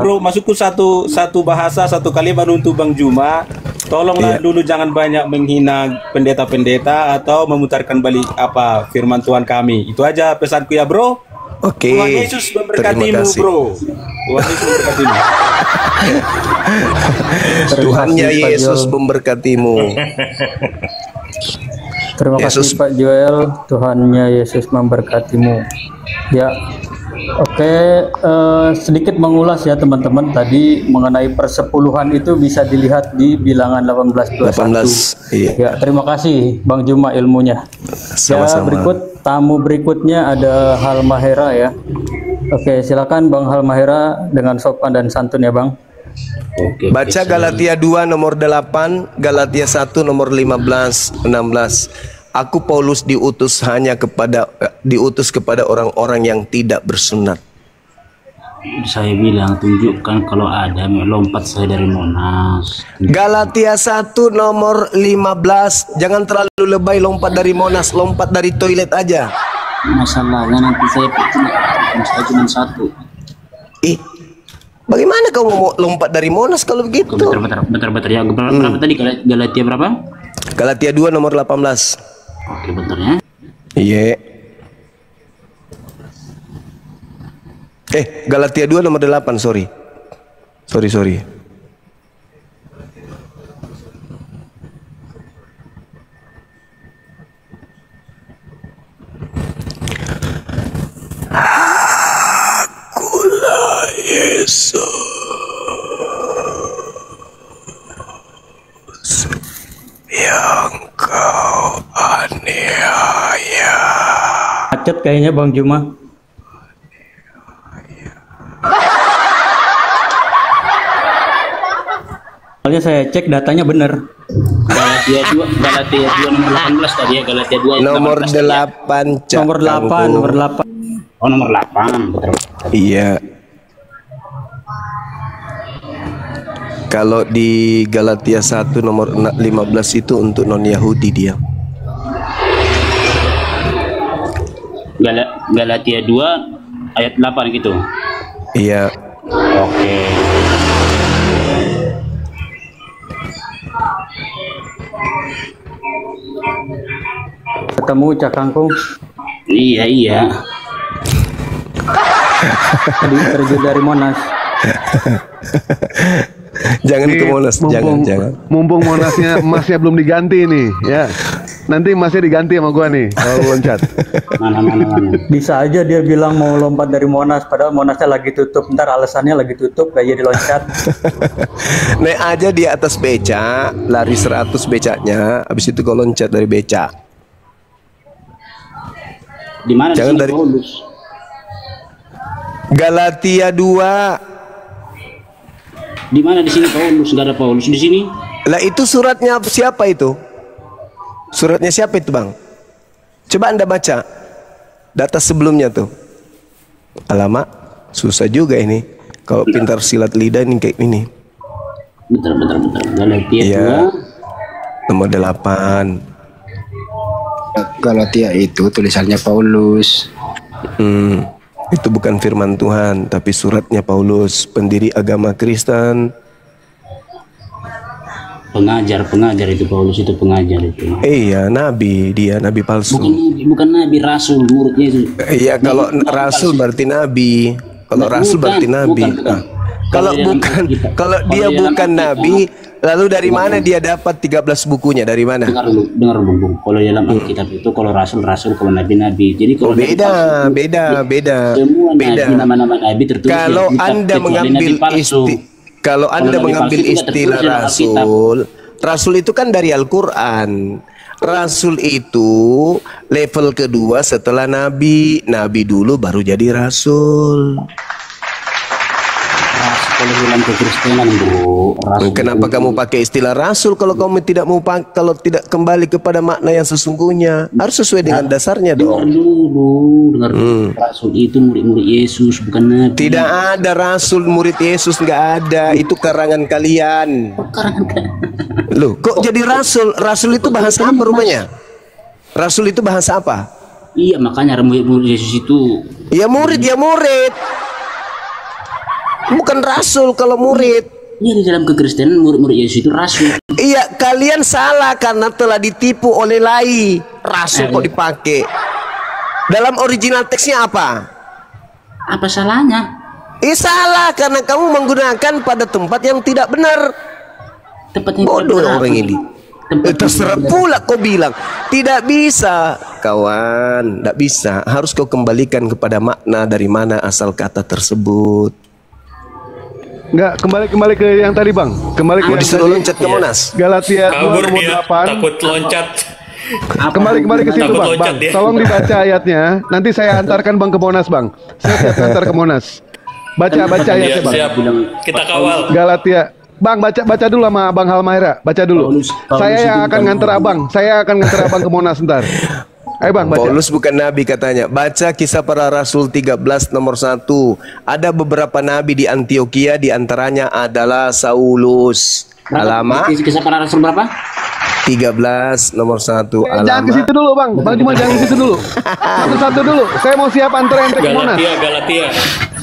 Bro, masukku satu bahasa, satu kalimat untuk Bang Juma. Tolonglah dulu jangan banyak menghina pendeta-pendeta atau memutarkan balik firman Tuhan kami. Itu aja pesanku ya, bro. Oke. Tuhan Yesus memberkatimu, bro. Tuhan Yesus memberkatimu. Tuhannya Yesus memberkatimu. Terima kasih Pak Joel. Tuhannya Yesus memberkatimu. Ya. Oke, sedikit mengulas ya teman-teman tadi mengenai persepuluhan itu bisa dilihat di bilangan 18:21. Iya. Ya, terima kasih Bang Juma ilmunya. Sama-sama. Ya, tamu berikutnya ada Halmahera ya. Oke, silakan Bang Halmahera dengan sopan dan santun ya Bang. Oke, baca Galatia 2 nomor 8, Galatia 1 nomor 15, 16. Aku Paulus diutus kepada orang-orang yang tidak bersunat. Saya bilang tunjukkan kalau ada lompat saya dari Monas. Galatia 1 nomor 15. Jangan terlalu lebay lompat dari Monas, lompat dari toilet aja. Masalahnya nanti saya cuma satu. Bagaimana kau mau lompat dari Monas kalau begitu? Bentar ya. Berapa tadi Galatia berapa? Galatia 2 nomor 18. Oke, bentar ya. Iya. Galatia 2 nomor 8, sorry. Akulah Yesus yang kau aniaya. Macet kayaknya Bang Juma. Soalnya saya cek datanya benar. Galatia 2 nomor 18 tadi ya. Galatia 2 nomor 8. Nomor 8. Oh, nomor 8. Betul. Iya. Kalau di Galatia 1 nomor 15 itu untuk non-Yahudi dia. Galatia 2 ayat 8 gitu. Iya. Oke. Ketemu Cak Kangkung. Iya. Tadi terjun dari Monas. Jangan ke Monas, jangan. Mumpung Monasnya emasnya belum diganti nih, ya. Nanti emasnya diganti sama gua nih kalau loncat. Mana. Bisa aja dia bilang mau lompat dari Monas, padahal Monasnya lagi tutup. Ntar alasannya lagi tutup, kayak jadi loncat. Naik aja di atas beca, lari 100 becanya, habis itu kau loncat dari beca. Di mana? Jangan dari Paulus. Galatia 2. Di mana di sini Paulus? Enggak ada Paulus di sini. Lah itu suratnya siapa itu? Suratnya siapa itu, Bang? Coba Anda baca data sebelumnya tuh. Alamak, susah juga ini. Kalau pintar silat lidah ini kayak ini. Bentar. Galatia 2 nomor 8. Galatia itu tulisannya Paulus. Itu bukan firman Tuhan, tapi suratnya Paulus, pendiri agama Kristen. pengajar itu Paulus itu pengajar itu. Iya, nabi, dia nabi palsu. Bukan nabi, rasul, murid Yesus. Iya, kalau rasul berarti nabi. Kalau rasul berarti nabi. Kalau dia bukan nabi, lalu dari mana dia dapat 13 bukunya? Dari mana? Dengar dulu. Kalau dalam Alkitab itu kalau rasul, kalau nabi. Jadi kalau beda. Semua nama-nama nabi tertulis. Kalau Anda mengambil istilah rasul itu kan dari Al-Qur'an. Rasul itu level kedua setelah nabi. Nabi dulu baru jadi rasul. Kalau dalam kekristenan, bro, kenapa kamu pakai istilah rasul kalau kamu tidak mau kalau tidak kembali kepada makna yang sesungguhnya? Harus sesuai dengan dasarnya dong. Dengar dulu. Rasul itu murid-murid Yesus, bukan nabi. Tidak ada rasul murid Yesus, nggak ada. Itu karangan kalian. Loh, kok jadi rasul? Rasul itu bahasa apa rupanya? Rasul itu bahasa apa? Iya, makanya murid Yesus itu. Ya murid. Bukan rasul kalau murid. Iya, di dalam kekristenan murid-murid Yesus itu rasul. Iya, kalian salah karena telah ditipu oleh lai. Rasul kok dipakai. Dalam original teksnya apa? Apa salahnya? Salah karena kamu menggunakan pada tempat yang tidak benar. Bodoh orang ini. Terserah pula kau bilang. Tidak bisa, kawan. Tidak bisa. Harus kau kembalikan kepada makna dari mana asal kata tersebut. Enggak, kembali ke yang tadi Bang. Kembali ke disuruh loncat ke Monas. Galatia 2 nomor 8. Takut loncat. Kembali ke situ Bang. Tolong dibaca ayatnya. Nanti saya antarkan Bang ke Monas Bang. Saya siap antar ke Monas. Baca ayatnya Bang. Siap. Kita kawal. Galatia. Bang, baca dulu sama Bang Halmaira. Baca dulu. Saya yang akan nganter Abang. Saya akan nganter Abang ke Monas ntar. Ayo Bang, baca. Paulus bukan nabi katanya. Baca Kisah Para Rasul 13 nomor 1. Ada beberapa nabi di Antioquia, di antaranya adalah Saulus. Alamat Kisah Para Rasul berapa? 13 nomor 1. Alamat. Jangan ke situ dulu Bang. Bang cuma jangan ke situ dulu. Satu-satu dulu. Saya mau siap antar ente ke Monas. Galatia.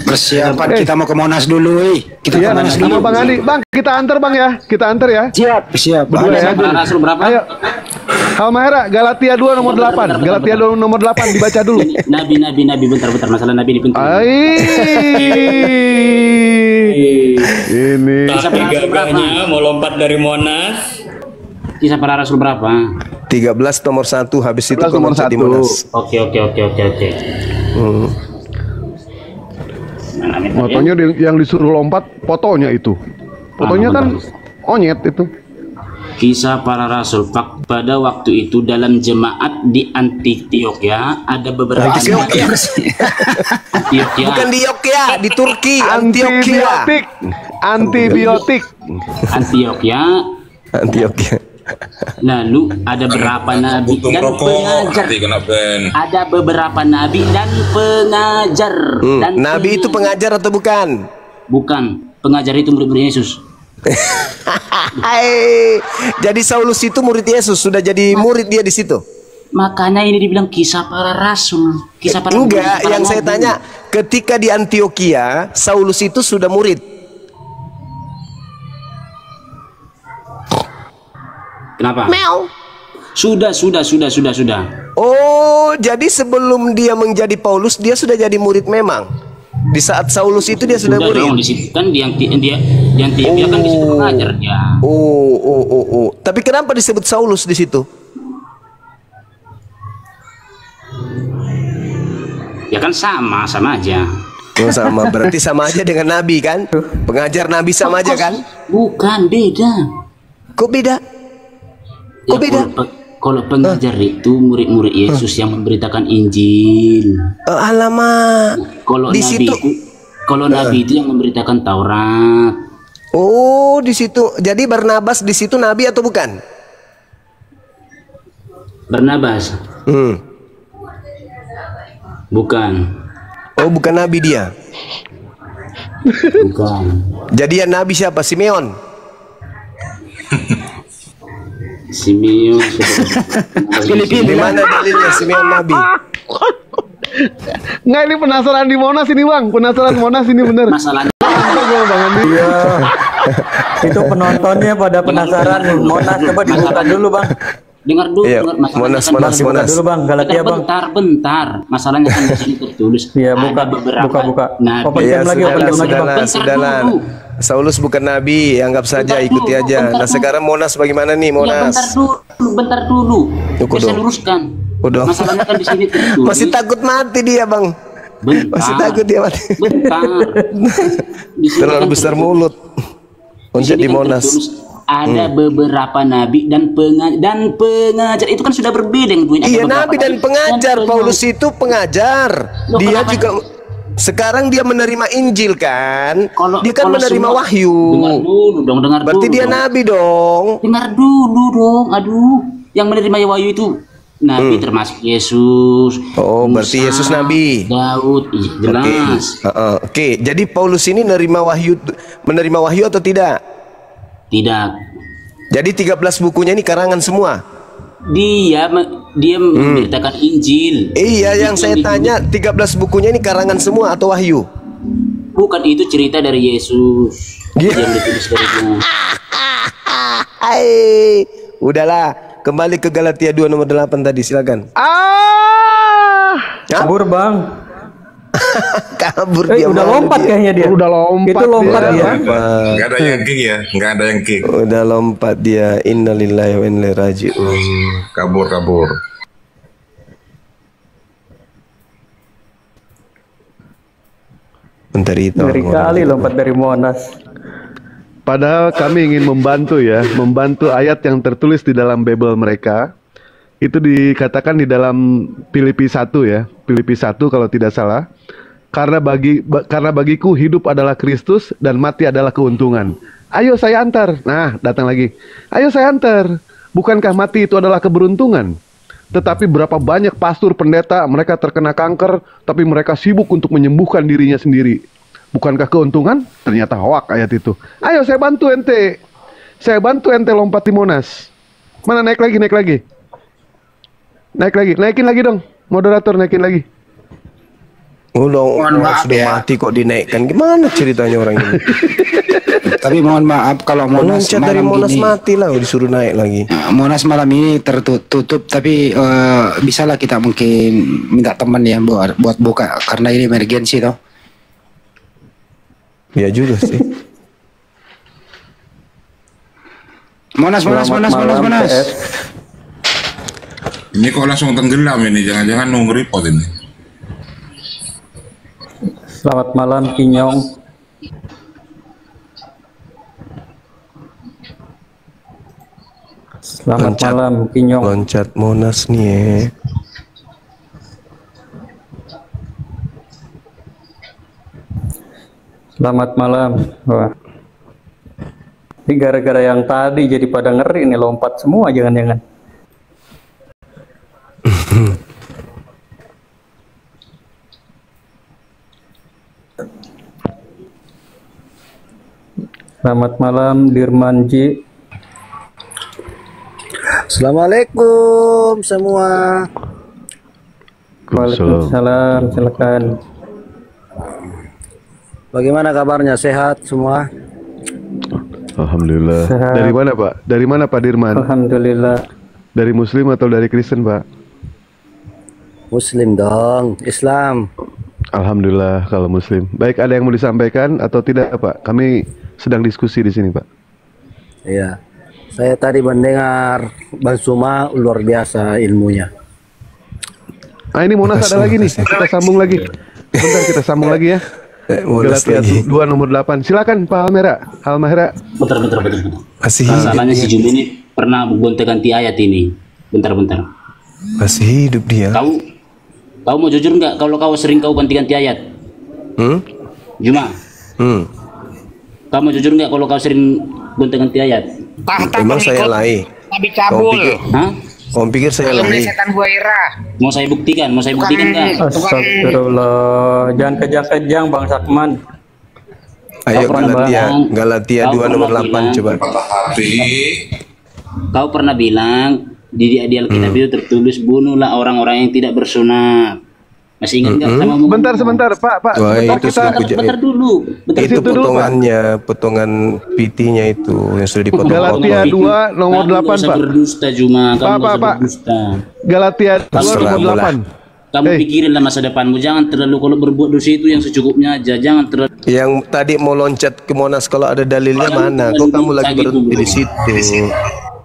Persiapan kita mau ke Monas dulu, Kita ke Monas dulu. Bang Andi, Bang, kita antar Bang ya. Kita antar ya. Siap. Berdua ya. Para Rasul berapa? Ayo. Halmaira, Galatia 2 nomor 8. Galatia 2 nomor 8 dibaca dulu. Nabi bentar masalah nabi ini penting. Ini. Tapi gagahnya mau lompat dari Monas. Kisah Para Rasul berapa? 13 nomor 1, habis itu nomor 1 di Monas. Oke. Fotonya yang disuruh lompat, fotonya itu. Fotonya kan onyet itu. Kisah Para Rasul. Pada waktu itu dalam jemaat di Antioquia ada beberapa Antioquia. Bukan di Yogyakarta, di Turki. Antibiotik. Antioquia. Lalu ada beberapa nabi dan pengajar. Ada beberapa nabi dan pengajar. Nabi itu pengajar atau bukan? Bukan. Pengajar itu murid Yesus. Jadi Saulus itu murid Yesus, sudah jadi murid dia di situ. Makanya ini dibilang Kisah Para Rasul. Enggak, yang saya tanya, ketika di Antioquia, Saulus itu sudah murid. Kenapa? Meow. Sudah. Oh, jadi sebelum dia menjadi Paulus, dia sudah jadi murid memang. Di saat Saulus itu dia sudah murid. Dong, di situ kan dia kan di situ pengajar dia. Oh. Tapi kenapa disebut Saulus di situ? Ya kan sama aja. Oh, sama, berarti sama aja dengan nabi kan? Pengajar nabi sama aja kan? Bukan, beda. Kok beda? Kok beda? Kalau pengajar itu murid-murid Yesus yang memberitakan Injil. Alamak. Kalau nabi itu yang memberitakan Taurat. Oh, di situ. Jadi Barnabas di situ nabi atau bukan? Barnabas. Bukan. Oh, bukan nabi dia. Bukan. Jadi yang nabi siapa? Simeon. Filipina. Di mana dalilnya Simeon nabi? Nggak, ini penasaran di Monas ini Bang. Penasaran Monas ini bener. Masalahnya. Bang Andi. Iya. Itu penontonnya pada penasaran. Monas coba dibuka dulu bang. Dengar dulu, Iya, masalahnya Monas. Dulu bang, Galatia bang. Bentar. Masalahnya kan di sini tertulis. Iya, buka. Nah, iya, sudahlah. Saulus bukan nabi, anggap saja, ikuti aja. Nah, sekarang Monas bagaimana nih, Monas? Bentar dulu. Saya luruskan. Masalahnya kan di sini tertulis. Masih takut mati dia, Bang. Masih takut dia mati. Bentar. Terlalu besar mulut. Oncat di Monas. Ada beberapa nabi dan pengajar, itu kan sudah berbeda. Iya, nabi dan pengajar. Paulus itu pengajar. Dia juga sekarang dia menerima Injil kan? Dia kan menerima wahyu. Dengar dulu. Berarti dia nabi dong. Dengar dulu dong. Aduh, yang menerima wahyu itu nabi termasuk Yesus. Oh, Musa, berarti Yesus nabi. Daud, jelas. Oke. Jadi Paulus ini menerima wahyu atau tidak? Tidak. Jadi 13 bukunya ini karangan semua. Dia memberitakan Injil. Iya, yang saya tanya 13 bukunya ini karangan semua atau wahyu? Bukan, itu cerita dari Yesus. Yang ditulis dari Yesus. Udahlah, kembali ke Galatia 2 nomor 8 tadi, silakan. Kabur bang. Kabur dia. Udah lompat kayaknya dia. Udah lompat. Itu lompat dia. Enggak ada yang kick ya, enggak ada yang kick. Udah lompat dia. Innalillahi wa inna ilaihi raji'un. Kabur. Bentar itu. Ngeri kali lompat dari Monas. Padahal kami ingin membantu ayat yang tertulis di dalam Bible mereka. Itu dikatakan di dalam Filipi 1 ya. Filipi 1 kalau tidak salah. Karena bagiku hidup adalah Kristus dan mati adalah keuntungan. Ayo saya antar. Nah, datang lagi. Ayo saya antar. Bukankah mati itu adalah keberuntungan? Tetapi berapa banyak pastor pendeta mereka terkena kanker, tapi mereka sibuk untuk menyembuhkan dirinya sendiri. Bukankah keuntungan? Ternyata hoak ayat itu. Ayo saya bantu ente. Saya bantu ente lompat di Monas. Mana naik lagi? Naikin lagi dong, moderator, naikin lagi. Sudah mati kok dinaikkan. Gimana ceritanya orang ini? Tapi mohon maaf kalau Monas malam dari Monas ini mati lah, disuruh naik lagi. Monas malam ini tertutup, tapi bisalah kita mungkin minta teman ya buat buka karena ini emergensi toh. Ya juga sih. Monas. Ini kok langsung tenggelam ini, jangan-jangan nunggu report ini. Selamat malam Kinyong. Selamat malam Kinyong. Loncat Monas nih ya. Selamat malam. Wah. Ini gara-gara yang tadi jadi pada ngeri nih, lompat semua jangan-jangan. Selamat malam Dirmanji. Assalamualaikum semua. Waalaikumsalam, silakan. Bagaimana kabarnya? Sehat semua? Alhamdulillah. Sehat. Dari mana Pak? Dari mana Pak Dirman? Alhamdulillah. Dari Muslim atau dari Kristen Pak? Muslim dong, Islam. Alhamdulillah kalau Muslim. Baik, ada yang mau disampaikan atau tidak Pak? Kami sedang diskusi di sini Pak. Iya, saya tadi mendengar Bang Suma luar biasa ilmunya. Ah, ini Monas ada lagi nih, kita sambung lagi. Bentar, kita sambung lagi ya. Galatia 2 nomor 8. Silakan Pak Halmahera. Bentar. Masalahnya si Juli ini pernah gonta-ganti ayat ini. Bentar. Masih hidup dia. Kau mau jujur nggak kalau kau sering ganti-ganti ayat? Juma. Kau mau jujur nggak kalau kau sering gonta-ganti ayat? Emang saya lalai. Nabi cabul. Kau pikir saya lalai? Setan buaira. Mau saya buktikan nggak? Astagfirullah, jangan kejang-kejang Bang Sakman. Ayo Galatia 2 nomor 8 coba. Kau pernah bilang di Alkitab itu tertulis bunuhlah orang-orang yang tidak bersunat. Masih ingat nggak sama ngomong? Sebentar, Pak. Wah, itu bentar dulu. Itu potongannya, potongan PT-nya itu yang sudah dipotong. Galatia 2 nomor 8, Pak. Berdusta Juma, kamu berdusta. Galatia 2 nomor 8. Kamu pikirinlah masa depanmu, jangan terlalu kalau berbuat dosa itu yang secukupnya aja, jangan terlalu. Yang tadi mau loncat ke Monas kalau ada dalilnya mana? Kok kamu lagi berhenti di situ?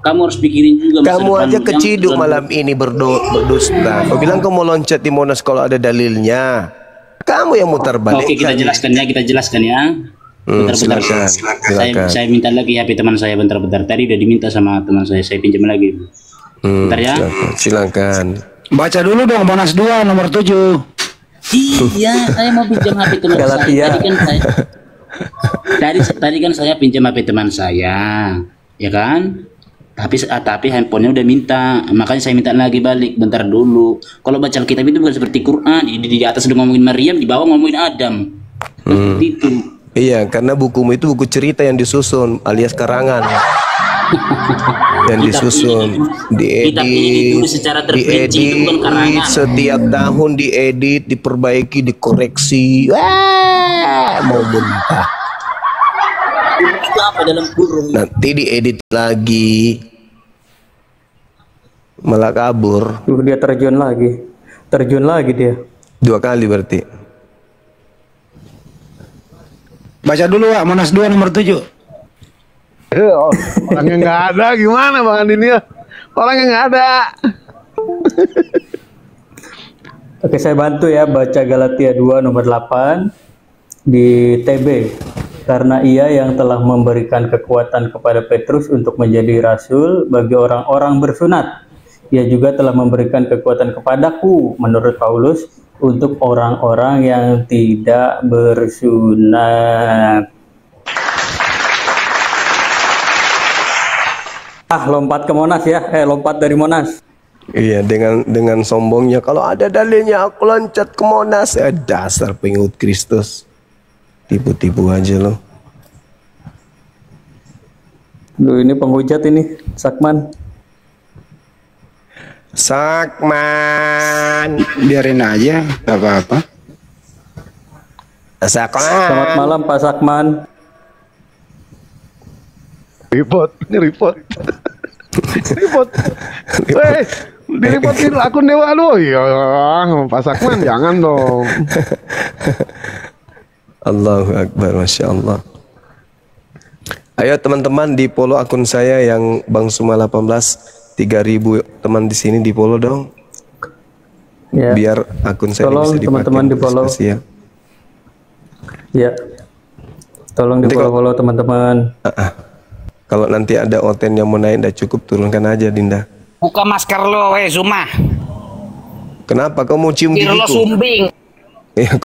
Kamu harus pikirin juga masa kamu aja keciduk malam ini berdusta. Kau bilang kau mau loncat di Monas kalau ada dalilnya. Kamu yang mutar balik. Oke, kita jelaskan ya. Bentar. Saya minta lagi HP teman saya bentar. Tadi udah diminta sama teman saya pinjam lagi. Bentar ya. Silakan. Baca dulu dong Monas 2 nomor 7. Iya, saya mau pinjam HP teman saya. Tadi kan saya pinjam HP teman saya, ya kan? Tapi handphonenya udah minta, makanya saya minta lagi balik. Bentar dulu. Kalau baca Alkitab itu bukan seperti Quran. Di atas udah ngomongin Maryam, di bawah ngomongin Adam. Seperti itu. Iya, karena bukumu itu buku cerita yang disusun alias karangan. Dan disusun, diedit setiap tahun, diedit, diperbaiki, dikoreksi. Mau muntah. Itu apa dalam kurung? Nanti diedit lagi. Malah kabur. Dia terjun lagi dia. 2 kali berarti. Baca dulu Pak, Monas 2 nomor 7. Orangnya nggak ada, gimana Bang Andin ya? Orangnya nggak ada. Oke, saya bantu ya, baca Galatia 2 nomor 8 di TB. Karena ia yang telah memberikan kekuatan kepada Petrus untuk menjadi rasul bagi orang-orang bersunat. Ia juga telah memberikan kekuatan kepadaku, menurut Paulus, untuk orang-orang yang tidak bersunat. Lompat ke Monas ya, lompat dari Monas. Iya, dengan sombongnya, kalau ada dalilnya aku loncat ke Monas. Dasar pengikut Kristus. Tipu-tipu aja loh. Loh, ini penghujat ini, Sakman. Biarin aja, gak apa-apa. Sakman. Selamat malam Pak Sakman. Report. Weh, direportin akun Dewa lu. Ya, Pak Sakman jangan dong. Allahu Akbar, Masya Allah. Ayo teman-teman di follow akun saya yang Bang Suma 18. 3.000 teman di sini di follow dong. Ya. Biar akun saya tolong bisa dipakai teman-teman di follow. Ya. Tolong di follow teman-teman. Kalau nanti ada oten yang mau naik udah cukup, turunkan aja Dinda. Buka masker lo, Zuma. Kenapa kau mau cium gigiku? Lo sumbing. Ya,